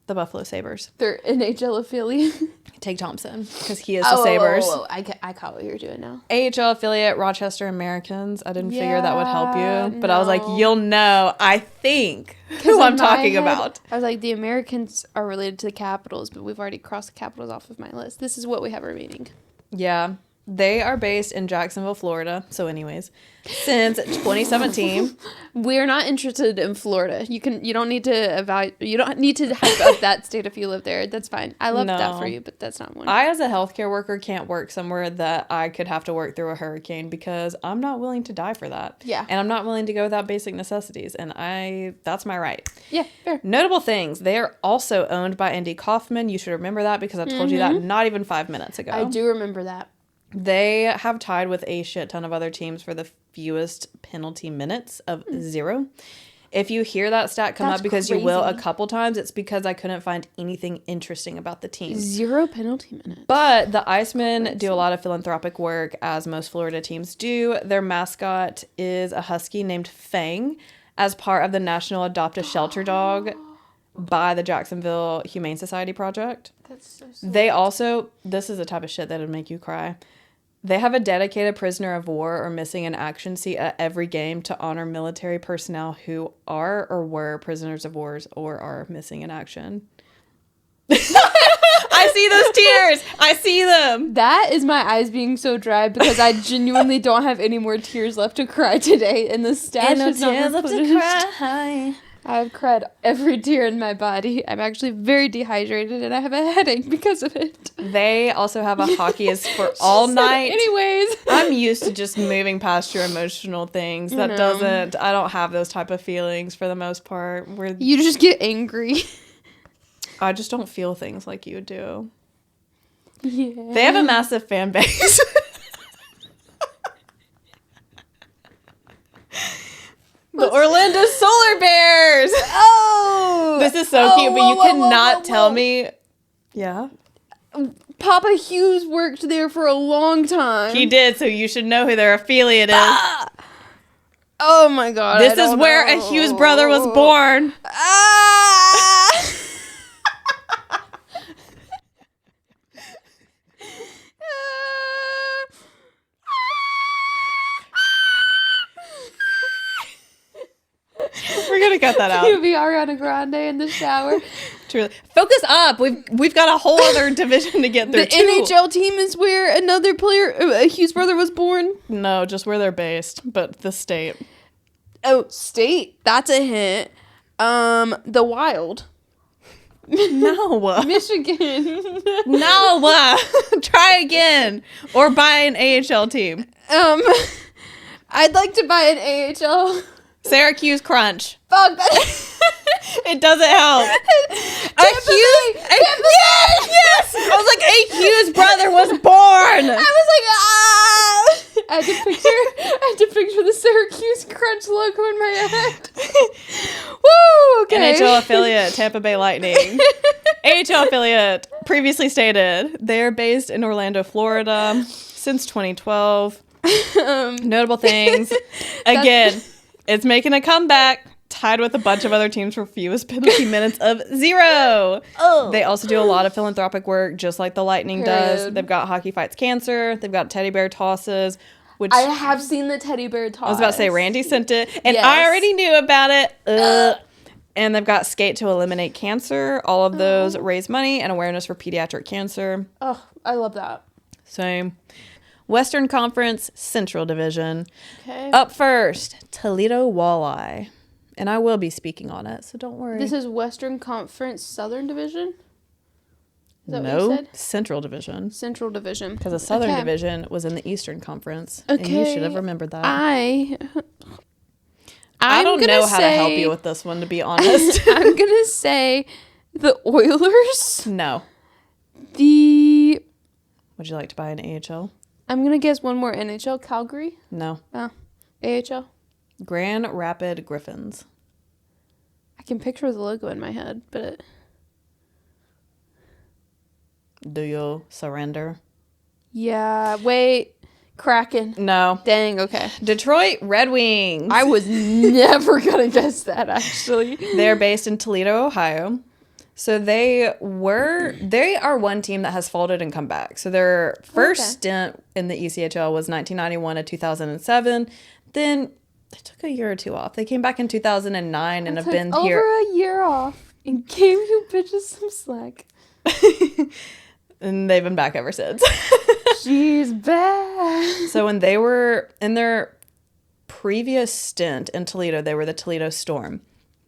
the Buffalo Sabres. Their NHL affiliate. Tig Thompson, because he is the Sabres. I caught what you're doing now. AHL affiliate, Rochester Americans. I didn't figure that would help you. But I was like, you'll know, I think, who I'm talking about. I was like, the Americans are related to the Capitals, but we've already crossed the Capitals off of my list. This is what we have remaining. Yeah. They are based in Jacksonville, Florida. So anyways, since 2017. We're not interested in Florida. You don't need to hype up that state if you live there. That's fine. I love that for you, but that's not one. I, as a healthcare worker, can't work somewhere that I could have to work through a hurricane because I'm not willing to die for that. Yeah. And I'm not willing to go without basic necessities. And that's my right. Yeah, fair. Notable things. They are also owned by Andy Kaufman. You should remember that because I told you that not even 5 minutes ago. I do remember that. They have tied with a shit ton of other teams for the fewest penalty minutes of 0. If you hear that stat come up, because you will a couple times, it's because I couldn't find anything interesting about the team. 0 penalty minutes. But the Icemen do a lot of philanthropic work, as most Florida teams do. Their mascot is a husky named Fang, as part of the National Adopt a Shelter Dog by the Jacksonville Humane Society Project. That's so sweet. They also, this is the type of shit that would make you cry. They have a dedicated prisoner of war or missing in action seat at every game to honor military personnel who are or were prisoners of wars or are missing in action. I see those tears. I see them. That is my eyes being so dry because I genuinely don't have any more tears left to cry today, and the stash is not replenished. I've cried every tear in my body. I'm actually very dehydrated, and I have a headache because of it. They also have a hockey is for all night. Anyways. I'm used to just moving past your emotional things. I don't have those type of feelings for the most part. You just get angry. I just don't feel things like you do. Yeah. They have a massive fan base. The Orlando Solar Bears. Oh, this is so cute, but you cannot tell me. Yeah. Papa Hughes worked there for a long time. He did, so you should know who their affiliate is. Oh my god. This is where a Hughes brother was born. We're gonna cut that out. You'll be Ariana Grande in the shower. Truly. Focus up. We've got a whole other division to get through. The NHL team is where another player, a Hughes brother, was born. No, just where they're based, but the state. Oh, state. That's a hint. The Wild. No. Michigan. No. Try again. Or buy an AHL team. I'd like to buy an AHL. Syracuse Crunch. Fuck that. It doesn't help. Yes. I was like, a Hughes brother was born. I was like, ah. I had to picture the Syracuse Crunch logo in my head. Woo. Okay. NHL affiliate Tampa Bay Lightning. AHL affiliate previously stated. They're based in Orlando, Florida since 2012. Notable things. Again. It's making a comeback, tied with a bunch of other teams for fewest penalty minutes of 0. Oh. They also do a lot of philanthropic work, just like the Lightning does. They've got Hockey Fights Cancer. They've got teddy bear tosses, which I have seen the teddy bear toss. I was about to say Randy sent it, and yes. I already knew about it. And they've got Skate to Eliminate Cancer. All of those raise money and awareness for pediatric cancer. Oh, I love that. Same. Western Conference Central Division. Okay. Up first, Toledo Walleye. And I will be speaking on it, so don't worry. This is Western Conference Southern Division? Is that what you said? Central Division. Central Division. Because the Southern Division was in the Eastern Conference. Okay. And you should have remembered that. I don't know how to help you with this one, to be honest. I'm going to say the Oilers. No. Would you like to buy an AHL? I'm going to guess one more. NHL. Calgary? No. Oh. AHL? Grand Rapid Griffins. I can picture the logo in my head, but... Do you surrender? Yeah. Wait. Kraken. No. Dang, okay. Detroit Red Wings. I was never going to guess that, actually. They're based in Toledo, Ohio. So they are one team that has folded and come back. So their first stint in the ECHL was 1991 to 2007. Then they took a year or two off. They came back in 2009 and have been here over a year off and gave you bitches some slack. And they've been back ever since. She's bad. So when they were in their previous stint in Toledo, they were the Toledo Storm.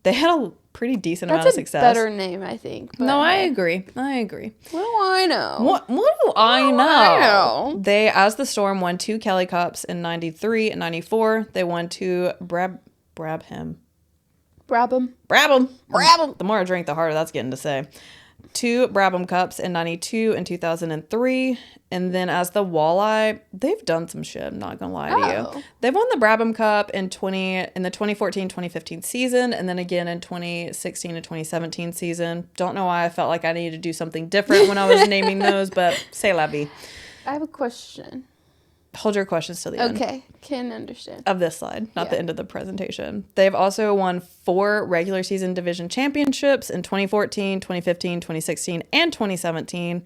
They had a pretty decent amount of success. That's a better name, I think. No, I agree. What do I know? What do I know? They, as the Storm, won 2 Kelly Cups in 93 and 94. They won 2 Brabham. The more I drink, the harder that's getting to say. 2 Brabham Cups in 92 and 2003. And then as the Walleye, they've done some shit, I'm not gonna lie to you. They've won the Brabham Cup in the 2014-2015 season, and then again in 2016 and 2017 season. Don't know why I felt like I needed to do something different when I was naming those, but c'est la vie. I have a question. Hold your questions to the end. Okay, can understand. Of this slide, not the end of the presentation. They've also won 4 regular season division championships in 2014, 2015, 2016, and 2017.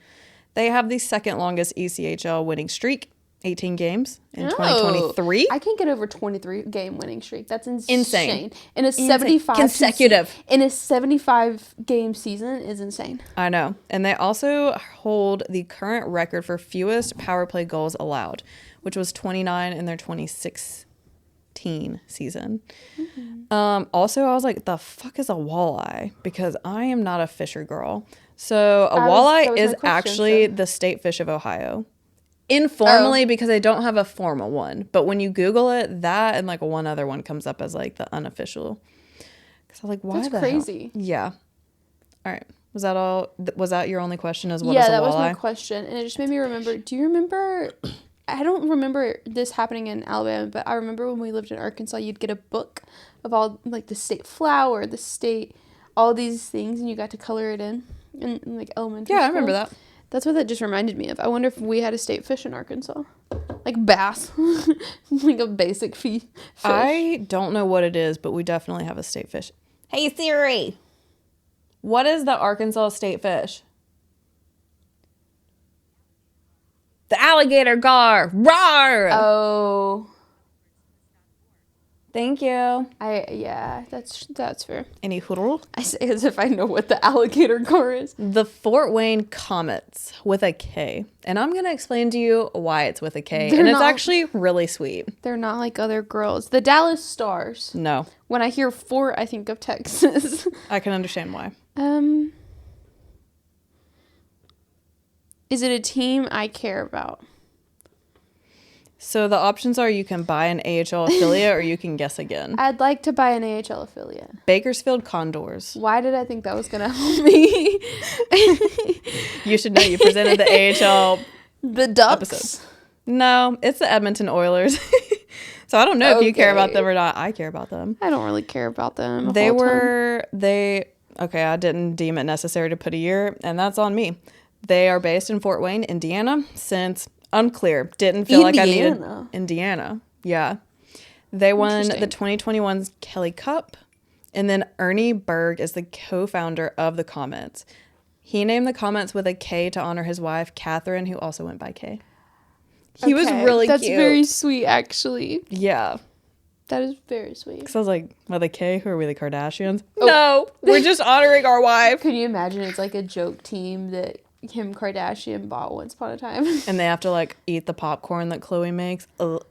They have the second longest ECHL winning streak, 18 games in 2023. I can't get over 23 game winning streak. That's insane. In a 75 consecutive. In a 75 game season is insane. I know. And they also hold the current record for fewest power play goals allowed, which was 29 in their 2016 season. Also, I was like, the fuck is a walleye? Because I am not a fisher girl. So a walleye is actually the state fish of Ohio. Informally, because they don't have a formal one. But when you Google it, that and like one other one comes up as like the unofficial. Because I was like, why the hell? That's crazy. Yeah. All right. Was that all? Was that your only question? Is what is a walleye? Yeah, that was my question. And it just made me remember. Do you remember? I don't remember this happening in Alabama, but I remember when we lived in Arkansas, you'd get a book of all like the state flower, the state, all these things, and you got to color it in like elementary school. I remember that. That's what that just reminded me of. I wonder if we had a state fish in Arkansas. Like bass. Like a basic fish. I don't know what it is, but we definitely have a state fish. Hey, Siri. What is the Arkansas state fish? The alligator gar. Rawr! Oh. Thank you. That's fair. Any hoodle? I say as if I know what the alligator gar is. The Fort Wayne Comets with a K. And I'm going to explain to you why it's with a K. It's actually really sweet. They're not like other girls. The Dallas Stars. No. When I hear Fort, I think of Texas. I can understand why. Is it a team I care about? So the options are you can buy an AHL affiliate or you can guess again. I'd like to buy an AHL affiliate. Bakersfield Condors. Why did I think that was going to help me? You should know you presented the AHL The Ducks. Episode. No, it's the Edmonton Oilers. So I don't know if you care about them or not. I care about them. I don't really care about them. Okay, I didn't deem it necessary to put a year, and that's on me. They are based in Fort Wayne, Indiana, since unclear. Didn't feel like I needed Indiana. Yeah. They won the 2021 Kelly Cup, and then Ernie Berg is the co-founder of the Comets. He named the Comets with a K to honor his wife, Catherine, who also went by K. He was really cute. That's very sweet, actually. Yeah. That is very sweet. Because I was like, with a K, who are we, the Kardashians? Oh. No, we're just honoring our wife. Can you imagine it's like a joke team that Kim Kardashian bought once upon a time? And they have to like eat the popcorn that Khloe makes. Ugh.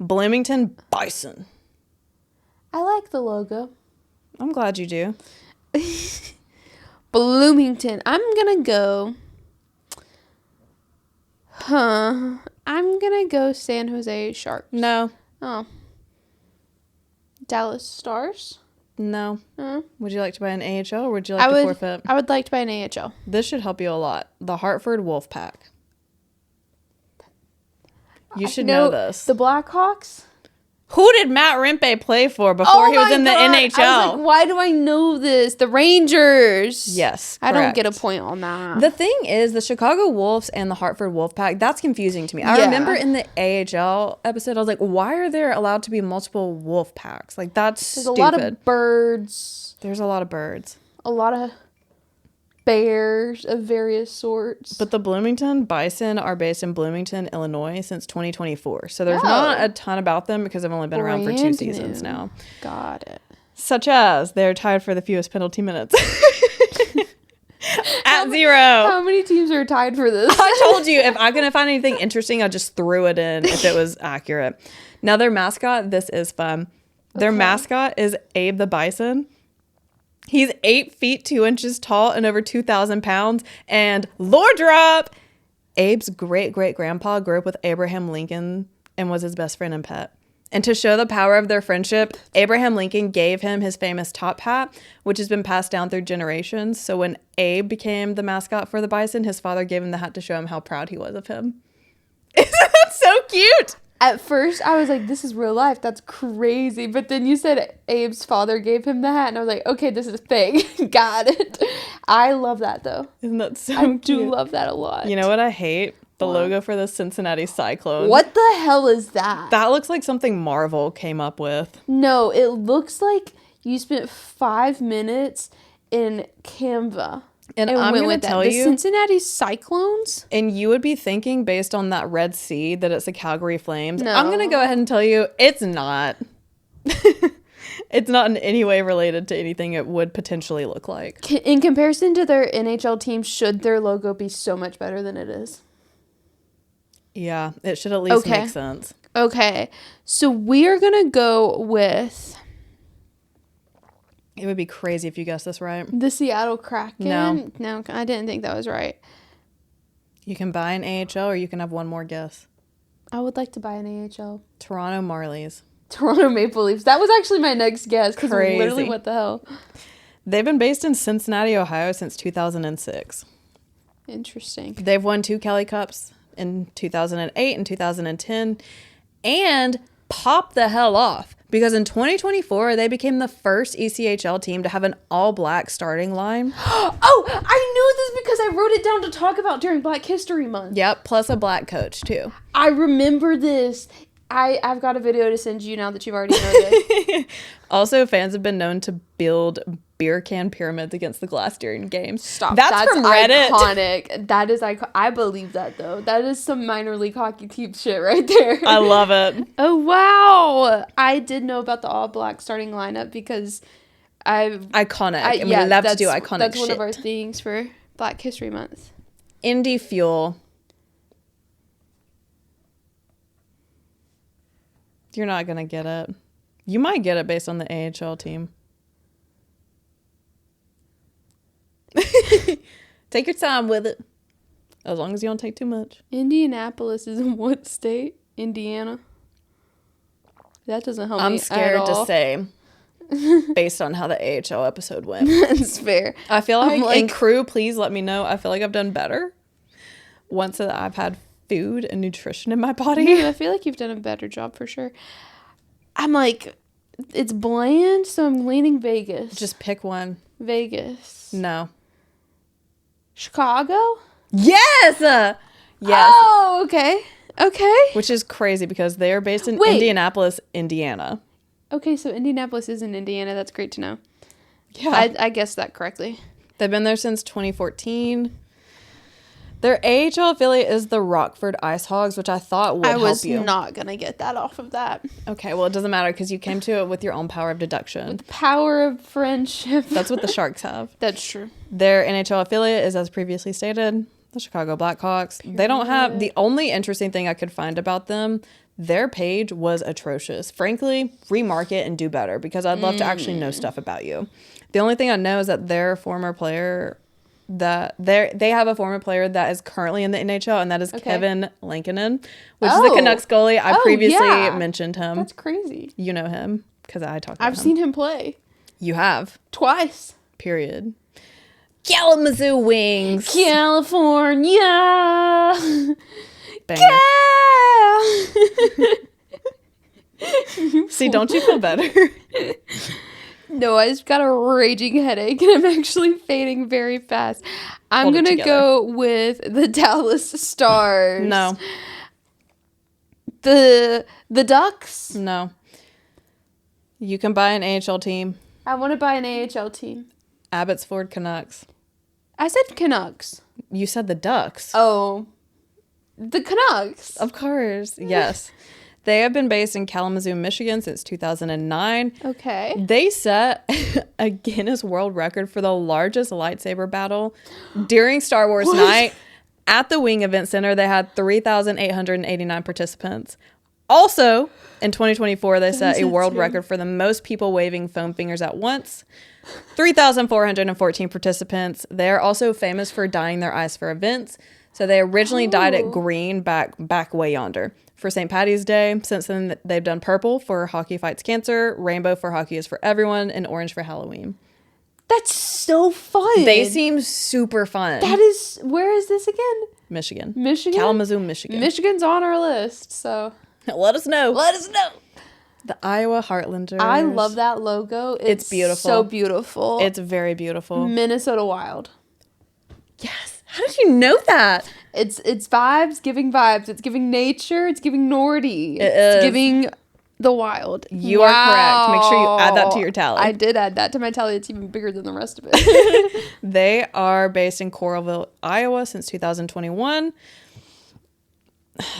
Bloomington Bison. I like the logo. I'm glad you do. Bloomington. I'm gonna go. I'm gonna go San Jose Sharks. No. Oh. Dallas Stars? No. Would you like to buy an AHL or would you like to forfeit? I would like to buy an AHL. This should help you a lot. The Hartford Wolfpack. You should know this. The Blackhawks? Who did Matt Rempe play for before he was in the NHL? I was like, why do I know this? The Rangers. Yes, correct. I don't get a point on that. The thing is, the Chicago Wolves and the Hartford Wolfpack, that's confusing to me. I remember in the AHL episode, I was like, why are there allowed to be multiple wolf packs? Like, that's stupid. There's a lot of birds. There's a lot of birds. A lot of bears of various sorts. But the Bloomington Bison are based in Bloomington, Illinois since 2024. So there's not a ton about them because they've only been around for 2 seasons now. Got it. Such as they're tied for the fewest penalty minutes. At 0. How many teams are tied for this? I told you, if I couldn't find anything interesting, I just threw it in if it was accurate. Now, their mascot, this is fun. Their mascot is Abe the Bison. He's 8 feet 2 inches tall and over 2,000 pounds. And lore drop, Abe's great-great-grandpa grew up with Abraham Lincoln and was his best friend and pet. And to show the power of their friendship, Abraham Lincoln gave him his famous top hat, which has been passed down through generations. So when Abe became the mascot for the Bison, his father gave him the hat to show him how proud he was of him. Isn't that so cute? At first, I was like, this is real life. That's crazy. But then you said Abe's father gave him the hat, and I was like, okay, this is fake. Got it. I love that, though. Isn't that so I cute? do love that a lot. You know what I hate? The logo for the Cincinnati Cyclones. What the hell is that? That looks like something Marvel came up with. No, it looks like you spent 5 minutes in Canva. And I'm going to tell you. The Cincinnati Cyclones? And you would be thinking, based on that red sea, that it's the Calgary Flames. No. I'm going to go ahead and tell you, it's not. It's not in any way related to anything it would potentially look like. In comparison to their NHL team, should their logo be so much better than it is? Yeah, it should at least make sense. Okay, so we are going to go with... It would be crazy if you guessed this right. The Seattle Kraken? No, I didn't think that was right. You can buy an AHL or you can have one more guess. I would like to buy an AHL. Toronto Marlies. Toronto Maple Leafs. That was actually my next guess. Because literally, what the hell? They've been based in Cincinnati, Ohio since 2006. Interesting. They've won 2 Kelly Cups in 2008 and 2010 and popped the hell off because in 2024 they became the first ECHL team to have an all-black starting line. Oh, I knew this because I wrote it down to talk about during Black History Month. Yep, plus a black coach too. I remember this. I've got a video to send you now that you've already known it. Also, fans have been known to build beer can pyramids against the glass during games. Stop. That's from Reddit. Iconic. That is iconic. I believe that, though. That is some minor league hockey team shit right there. I love it. Oh, wow. I did know about the all-black starting lineup because Iconic. We love to do iconic shit. That's one of our things for Black History Month. Indy Fuel. You're not going to get it. You might get it based on the AHL team. Take your time with it. As long as you don't take too much. Indianapolis is in what state? Indiana? That doesn't help me I'm scared at all. to say based on how the AHL episode went. That's fair. I feel like, and crew, please let me know. I feel like I've done better once that I've had food and nutrition in my body. Yeah, I feel like you've done a better job for sure. I'm like, it's bland, so I'm leaning Vegas. Just pick one. Vegas. No. Chicago? Yes! Yes. Oh, okay. Okay. Which is crazy because they are based in Indianapolis, Indiana. Okay, so Indianapolis is in Indiana. That's great to know. Yeah. I guessed that correctly. They've been there since 2014. Their AHL affiliate is the Rockford Ice Hogs, which I thought would help you. I was not going to get that off of that. Okay, well, it doesn't matter because you came to it with your own power of deduction. With the power of friendship. That's what the Sharks have. That's true. Their NHL affiliate is, as previously stated, the Chicago Blackhawks. They don't have... The only interesting thing I could find about them, their page was atrocious. Frankly, remarket and do better because I'd love to actually know stuff about you. The only thing I know is that their former player... they have a former player that is currently in the NHL, and that is Kevin Lankinen, which is the Canucks goalie. I previously mentioned him. That's crazy. You know him because I talked about him. I've seen him play. You have. Twice. Period. Kalamazoo Wings. California. Banger. See, don't you feel better? No, I just got a raging headache and I'm actually fading very fast. I'm going to go with the Dallas Stars. No. The Ducks? No. You can buy an AHL team. I want to buy an AHL team. Abbotsford Canucks. I said Canucks. You said the Ducks. Oh. The Canucks. Of course. Yes. They have been based in Kalamazoo, Michigan since 2009. Okay. They set a Guinness World Record for the largest lightsaber battle during Star Wars night. At the Wing Event Center, they had 3,889 participants. Also, in 2024, they set a world record for the most people waving foam fingers at once. 3,414 participants. They're also famous for dyeing their eyes for events. So they originally dyed it green back way yonder for St. Paddy's Day. Since then, they've done purple for Hockey Fights Cancer, rainbow for Hockey is for Everyone, and orange for Halloween. That's so fun. They seem super fun. Where is this again? Michigan. Kalamazoo, Michigan. Michigan's on our list, so. Let us know. The Iowa Heartlanders. I love that logo. It's beautiful. So beautiful. It's very beautiful. Minnesota Wild. Yes. How did you know that? It's vibes, giving vibes. It's giving nature. It's giving Nordy. It's giving the wild. You are correct. Make sure you add that to your tally. I did add that to my tally. It's even bigger than the rest of it. They are based in Coralville, Iowa since 2021.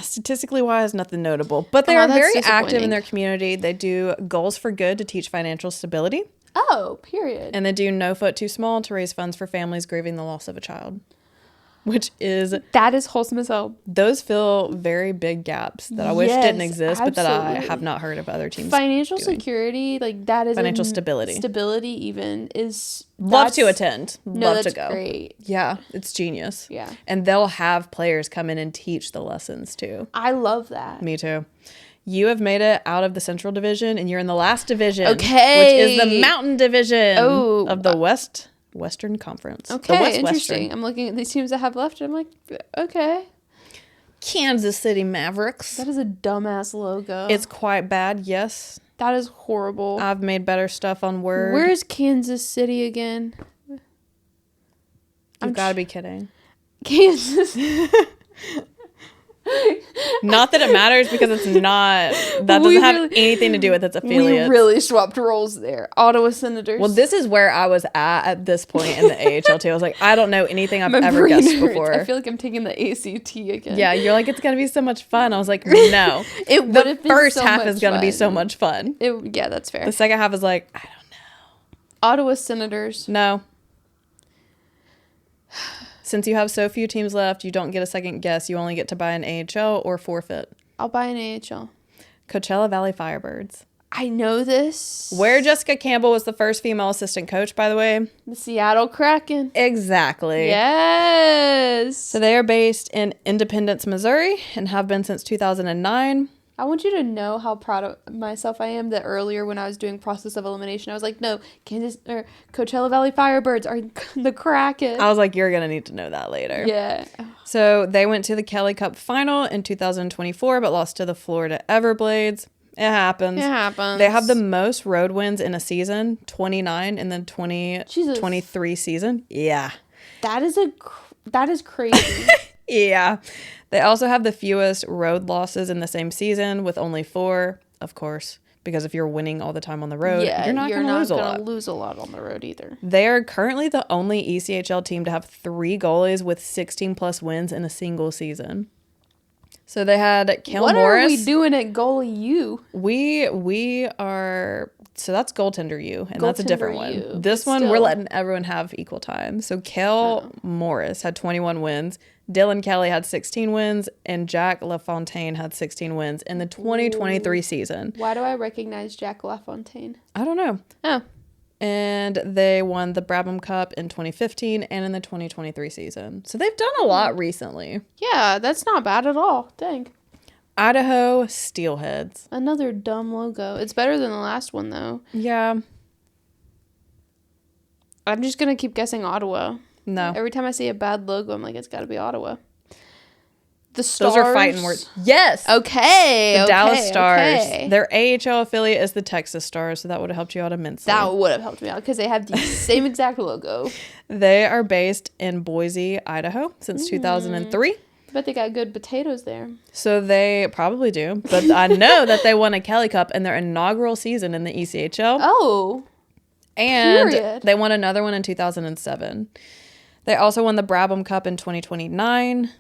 Statistically wise, nothing notable. But they are very active in their community. They do Goals for Good to teach financial stability. Oh, period. And they do No Foot Too Small to raise funds for families grieving the loss of a child. That is wholesome as hell. Those fill very big gaps that I wish didn't exist, but that I have not heard of other teams Financial doing. security, like that is financial stability. Stability even is love to attend. No, love that's to go. Great. Yeah, it's genius. Yeah. And they'll have players come in and teach the lessons too. I love that. Me too. You have made it out of the Central Division and you're in the last division. Okay. Which is the Mountain Division of the Western Conference. Okay, interesting. I'm looking at these teams that have left and I'm like, okay. Kansas City Mavericks. That is a dumbass logo. It's quite bad, yes. That is horrible. I've made better stuff on Word. Where's Kansas City again? You've got to be kidding. Kansas. Not that it matters because it's not. That doesn't have anything to do with its affiliates. We really swapped roles there. Ottawa Senators. Well, this is where I was at this point in the AHL too. I was like, I don't know anything I've ever guessed before. I feel like I'm taking the ACT again. Yeah, you're like, it's gonna be so much fun. I was like, no. The first half is gonna be so much fun. Yeah, that's fair. The second half is like, I don't know. Ottawa Senators. No. Since you have so few teams left, you don't get a second guess. You only get to buy an AHL or forfeit. I'll buy an AHL. Coachella Valley Firebirds. I know this. Where Jessica Campbell was the first female assistant coach, by the way. The Seattle Kraken. Exactly. Yes. So they are based in Independence, Missouri, and have been since 2009. I want you to know how proud of myself I am that earlier when I was doing process of elimination, I was like, no, Coachella Valley Firebirds are the Kraken. I was like, you're going to need to know that later. Yeah. So they went to the Kelly Cup final in 2024, but lost to the Florida Everblades. It happens. They have the most road wins in a season, 29 in the 2023 season. Yeah. That is crazy. Yeah. They also have the fewest road losses in the same season with only 4, of course, because if you're winning all the time on the road, you're not going to lose a lot on the road either. They are currently the only ECHL team to have 3 goalies with 16 plus wins in a single season. So they had Kale Morris. What are we doing at goalie U? We are, so that's goaltender U, and that's a different one. This one, we're letting everyone have equal time. So Kale Morris had 21 wins. Dylan Kelly had 16 wins, and Jack LaFontaine had 16 wins in the 2023 season. Why do I recognize Jack LaFontaine? I don't know. Oh. And they won the Brabham Cup in 2015 and in the 2023 season. So they've done a lot recently. Yeah, that's not bad at all. Dang. Idaho Steelheads. Another dumb logo. It's better than the last one, though. Yeah. I'm just going to keep guessing Ottawa. No. Every time I see a bad logo, I'm like, it's got to be Ottawa. The Stars. Those are fighting words. Yes. Okay. The Dallas Stars. Okay. Their AHL affiliate is the Texas Stars, so that would have helped you out immensely. That would have helped me out because they have the same exact logo. They are based in Boise, Idaho since 2003. But they got good potatoes there. So they probably do. But I know that they won a Kelly Cup in their inaugural season in the ECHL. Oh. And period. They won another one in 2007. They also won the Brabham Cup in 2029.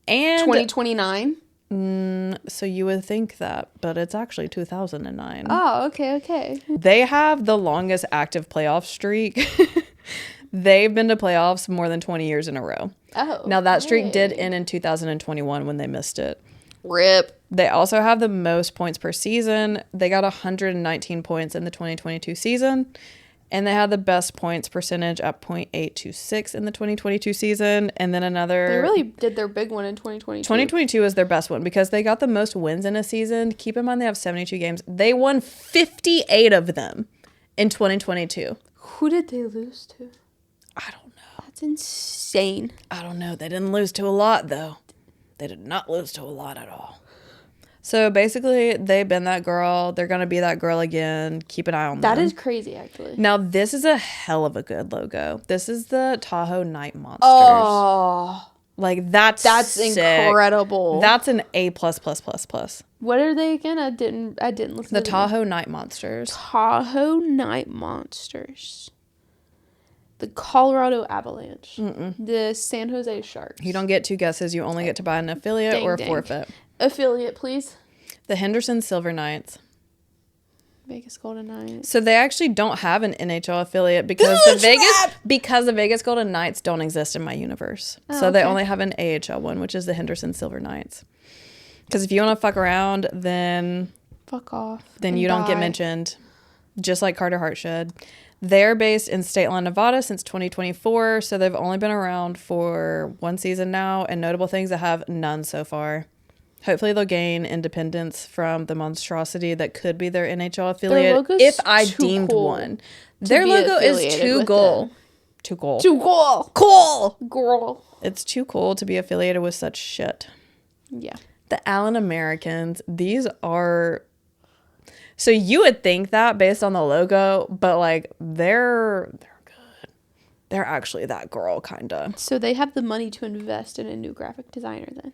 And 2029? So you would think that, but it's actually 2009. Oh, okay. They have the longest active playoff streak. They've been to playoffs more than 20 years in a row. Oh. Now, that streak did end in 2021 when they missed it. Rip. They also have the most points per season. They got 119 points in the 2022 season. And they had the best points percentage at .826 in the 2022 season. And then another... They really did their big one in 2022. 2022 is their best one because they got the most wins in a season. Keep in mind they have 72 games. They won 58 of them in 2022. Who did they lose to? I don't know. That's insane. I don't know. They didn't lose to a lot, though. They did not lose to a lot at all. So basically, they've been that girl. They're going to be that girl again. Keep an eye on them. That is crazy, actually. Now, this is a hell of a good logo. This is the Tahoe Night Monsters. Oh. Like, that's sick. Incredible. That's an A++++. What are they again? I didn't listen The to Tahoe Night Monsters. Tahoe Night Monsters. The Colorado Avalanche. The San Jose Sharks. You don't get two guesses. You only get to buy an affiliate or a forfeit. Affiliate, please. The Henderson Silver Knights. Vegas Golden Knights. So they actually don't have an NHL affiliate because the Vegas Golden Knights don't exist in my universe. Oh, so they okay. only have an AHL one, which is the Henderson Silver Knights. Because if you want to fuck around, then fuck off. Then and you don't get die. mentioned, just like Carter Hart should. They're based in State Line, Nevada since 2024, so they've only been around for one season now, and notable things that have none so far. Hopefully they'll gain independence from the monstrosity that could be their NHL affiliate if I deemed one. Their logo is too cool. Too cool. Too cool. Cool. Girl. It's too cool to be affiliated with such shit. Yeah. The Allen Americans, these are... So you would think that based on the logo, but like they're good. They're actually that girl, kind of. So they have the money to invest in a new graphic designer then.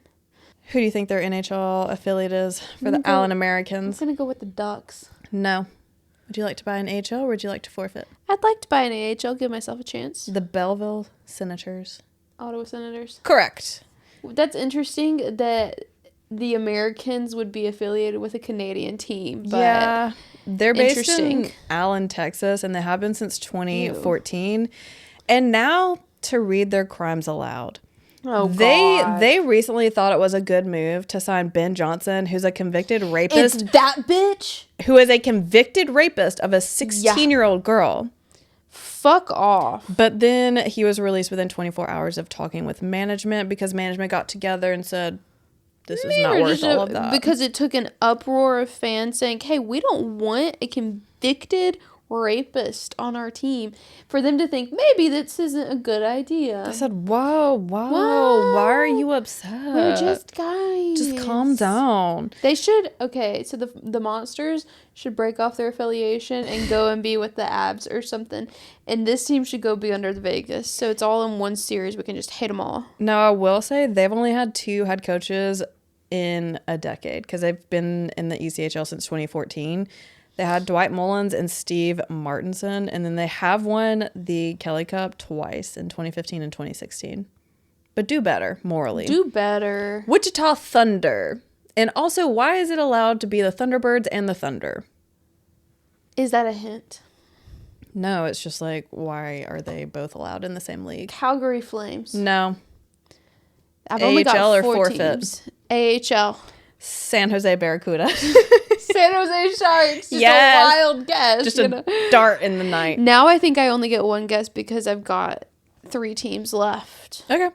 Who do you think their NHL affiliate is for the Allen Americans? I'm going to go with the Ducks. No. Would you like to buy an AHL or would you like to forfeit? I'd like to buy an AHL, give myself a chance. The Belleville Senators. Ottawa Senators. Correct. That's interesting that the Americans would be affiliated with a Canadian team. But yeah. They're based in Allen, Texas, and they have been since 2014. Ew. And now to read their crimes aloud. Oh, God. They recently thought it was a good move to sign Ben Johnson, who's a convicted rapist. It's that bitch? Who is a convicted rapist of a 16-year-old girl. Fuck off. But then he was released within 24 hours of talking with management because management got together and said, this is not worth all of that. Because it took an uproar of fans saying, hey, we don't want a convicted rapist on our team, for them to think maybe this isn't a good idea. I said, whoa, why are you upset? We're just guys. Just calm down. They should, okay, so the Monsters should break off their affiliation and go and be with the Abs or something, and this team should go be under the Vegas, so it's all in one series. We can just hit them all. Now, I will say they've only had 2 head coaches in a decade because they've been in the ECHL since 2014. They had Dwight Mullins and Steve Martinson, and then they have won the Kelly Cup twice in 2015 and 2016. But do better, morally. Do better. Wichita Thunder. And also, why is it allowed to be the Thunderbirds and the Thunder? Is that a hint? No, it's just like, why are they both allowed in the same league? Calgary Flames. No. I've only got AHL or 4 forfeit? teams. AHL. San Jose Barracuda. San Jose Sharks. Just a wild guess. Just a dart in the night. Now I think I only get one guess because I've got 3 teams left. Okay.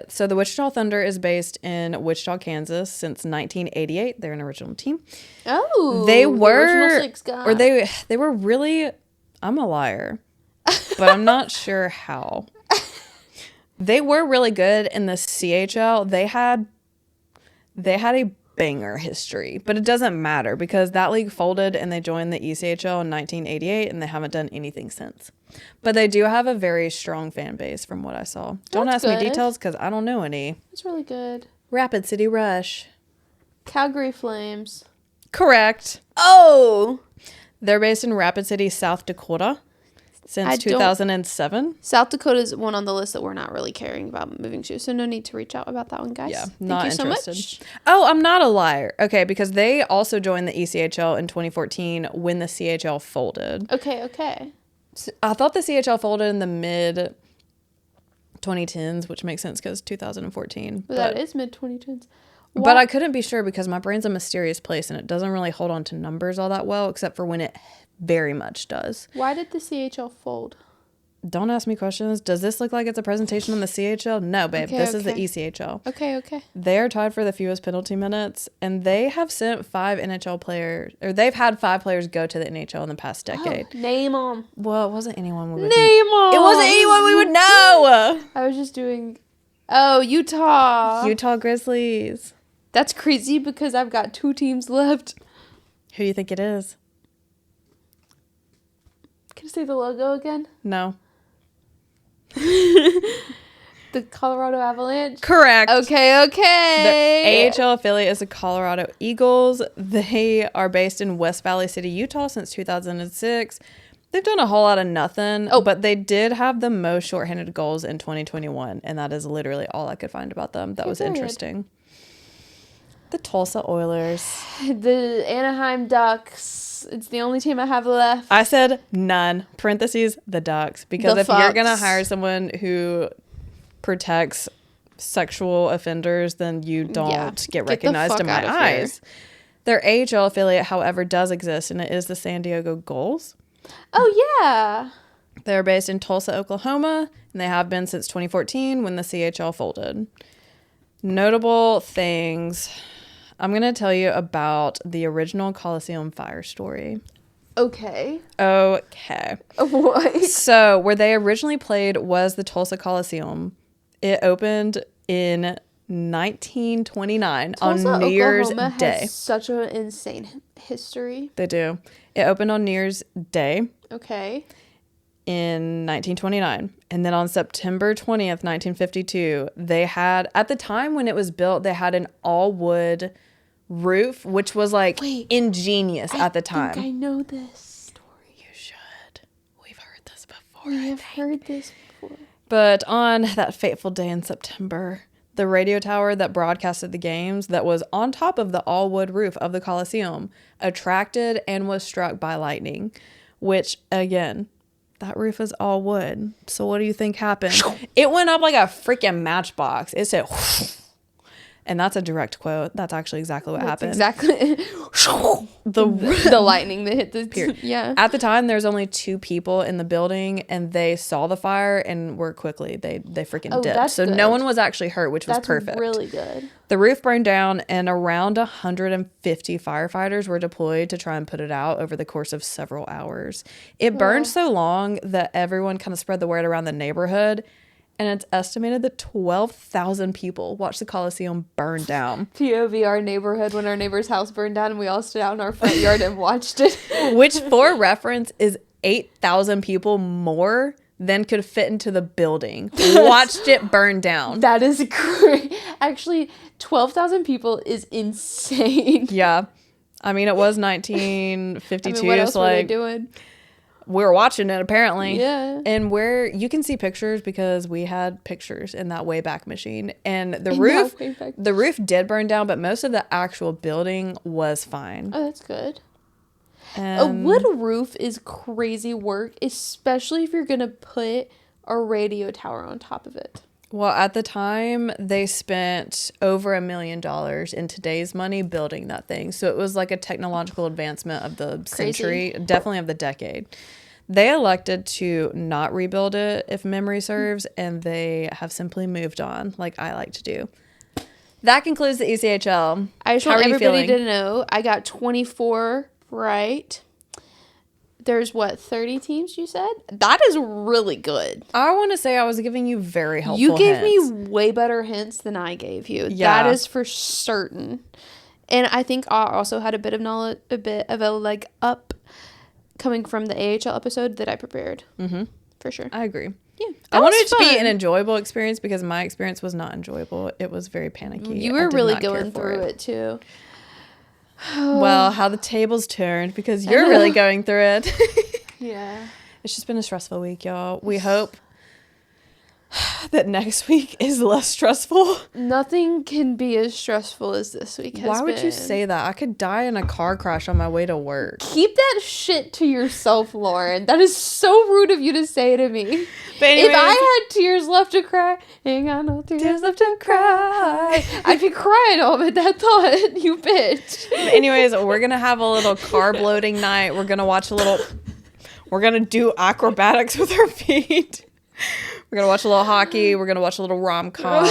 So the Wichita Thunder is based in Wichita, Kansas since 1988. They're an original team. Oh. They were, the original 6 guys. or they were really, I'm a liar, but I'm not sure how. They were really good in the CHL. They had a banger history, but it doesn't matter because that league folded and they joined the ECHL in 1988 and they haven't done anything since. But they do have a very strong fan base from what I saw. Don't ask me details because I don't know any. That's really good. Rapid City Rush. Calgary Flames. Correct. Oh. They're based in Rapid City, South Dakota. since 2007. South Dakota is one on the list that we're not really caring about moving to, so no need to reach out about that one, guys. Yeah, Thank you interested. So much. Oh, I'm not a liar. Okay, because they also joined the ECHL in 2014 when the CHL folded. Okay. So I thought the CHL folded in the mid 2010s, which makes sense because 2014. But that is mid 2010s. But I couldn't be sure because my brain's a mysterious place and it doesn't really hold on to numbers all that well, except for when it very much does. Why did the CHL fold? Don't ask me questions. Does this look like it's a presentation on the CHL? No, babe. This is the ECHL. Okay. They're tied for the fewest penalty minutes, and they have sent 5 NHL players, or they've had 5 players go to the NHL in the past decade. Oh, name them. Well, it wasn't anyone we would Name them. It wasn't anyone we would know. I was just doing. Oh, Utah. Utah Grizzlies. That's crazy because I've got 2 teams left. Who do you think it is? Can I say the logo again? No. The Colorado Avalanche? Correct. Okay. The AHL affiliate is the Colorado Eagles. They are based in West Valley City, Utah since 2006. They've done a whole lot of nothing, but they did have the most shorthanded goals in 2021, and that is literally all I could find about them. That was interesting. The Tulsa Oilers. The Anaheim Ducks. It's the only team I have left. I said none. Parentheses, the Ducks. Because if you're going to hire someone who protects sexual offenders, then you don't get recognized in my eyes. Their AHL affiliate, however, does exist, and it is the San Diego Gulls. Oh, yeah. They're based in Tulsa, Oklahoma, and they have been since 2014 when the CHL folded. Notable things. I'm going to tell you about the original Coliseum fire story. Okay. What? So, where they originally played was the Tulsa Coliseum. It opened in 1929 Tulsa, on New Year's Oklahoma Day. Has such an insane history. They do. It opened on New Year's Day. Okay. In 1929. And then on September 20th, 1952, they had, at the time when it was built, they had an all-wood roof, which was like ingenious at the time. I think I know this story. You should. We've heard this before. We have heard this before. But on that fateful day in September, the radio tower that broadcasted the games that was on top of the all-wood roof of the Coliseum attracted and was struck by lightning, which, again, that roof is all wood. So what do you think happened? It went up like a freaking matchbox. It said, and that's a direct quote. That's actually exactly what happened. Exactly. the lightning that hit the pier. Yeah. At the time, there's only 2 people in the building, and they saw the fire and were quickly they freaking dipped. So no one was actually hurt, which was perfect. That's really good. The roof burned down, and around 150 firefighters were deployed to try and put it out over the course of several hours. It burned so long that everyone kind of spread the word around the neighborhood. And it's estimated that 12,000 people watched the Coliseum burn down. POV, our neighborhood, when our neighbor's house burned down and we all stood out in our front yard and watched it. Which, for reference, is 8,000 people more than could fit into the building. Watched it burn down. That is great. Actually, 12,000 people is insane. Yeah. I mean, it was 1952. What else were they doing? We were watching it, apparently. Yeah. And where you can see pictures because we had pictures in that Wayback Machine. And the roof did burn down, but most of the actual building was fine. Oh, that's good. A wood roof is crazy work, especially if you're going to put a radio tower on top of it. Well, at the time, they spent over $1 million in today's money building that thing. So it was like a technological advancement of the century, definitely of the decade. They elected to not rebuild it, if memory serves, and they have simply moved on, like I like to do. That concludes the ECHL. I just want everybody to know I got 24 right. There's 30 teams you said? That is really good. I want to say I was giving you very helpful hints. You gave hints. me way better hints than I gave you. Yeah. That is for certain. And I think I also had a bit of knowledge, a bit of a leg up coming from the AHL episode that I prepared. Mm-hmm. For sure. I agree. Yeah. I wanted it to be an enjoyable experience because my experience was not enjoyable. It was very panicky. You were really going through it too. Well, how the tables turned because you're really going through it. Yeah. It's just been a stressful week, y'all. We hope that next week is less stressful. Nothing can be as stressful as this week has been. Why would you say that? I could die in a car crash on my way to work. Keep that shit to yourself, Lauren. That is so rude of you to say to me. But anyways, if I had tears left to cry, ain't got no tears left to cry, I'd be crying all at that thought, you bitch. But anyways, we're going to have a little carb loading night. We're going to do acrobatics with our feet. We're going to watch a little hockey. We're going to watch a little rom-com.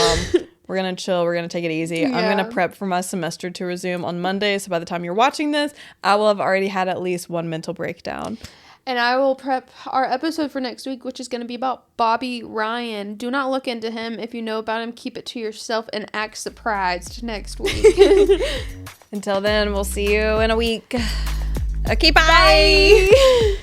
We're going to chill. We're going to take it easy. Yeah. I'm going to prep for my semester to resume on Monday. So by the time you're watching this, I will have already had at least one mental breakdown. And I will prep our episode for next week, which is going to be about Bobby Ryan. Do not look into him. If you know about him, keep it to yourself and act surprised next week. Until then, we'll see you in a week. Okay, bye.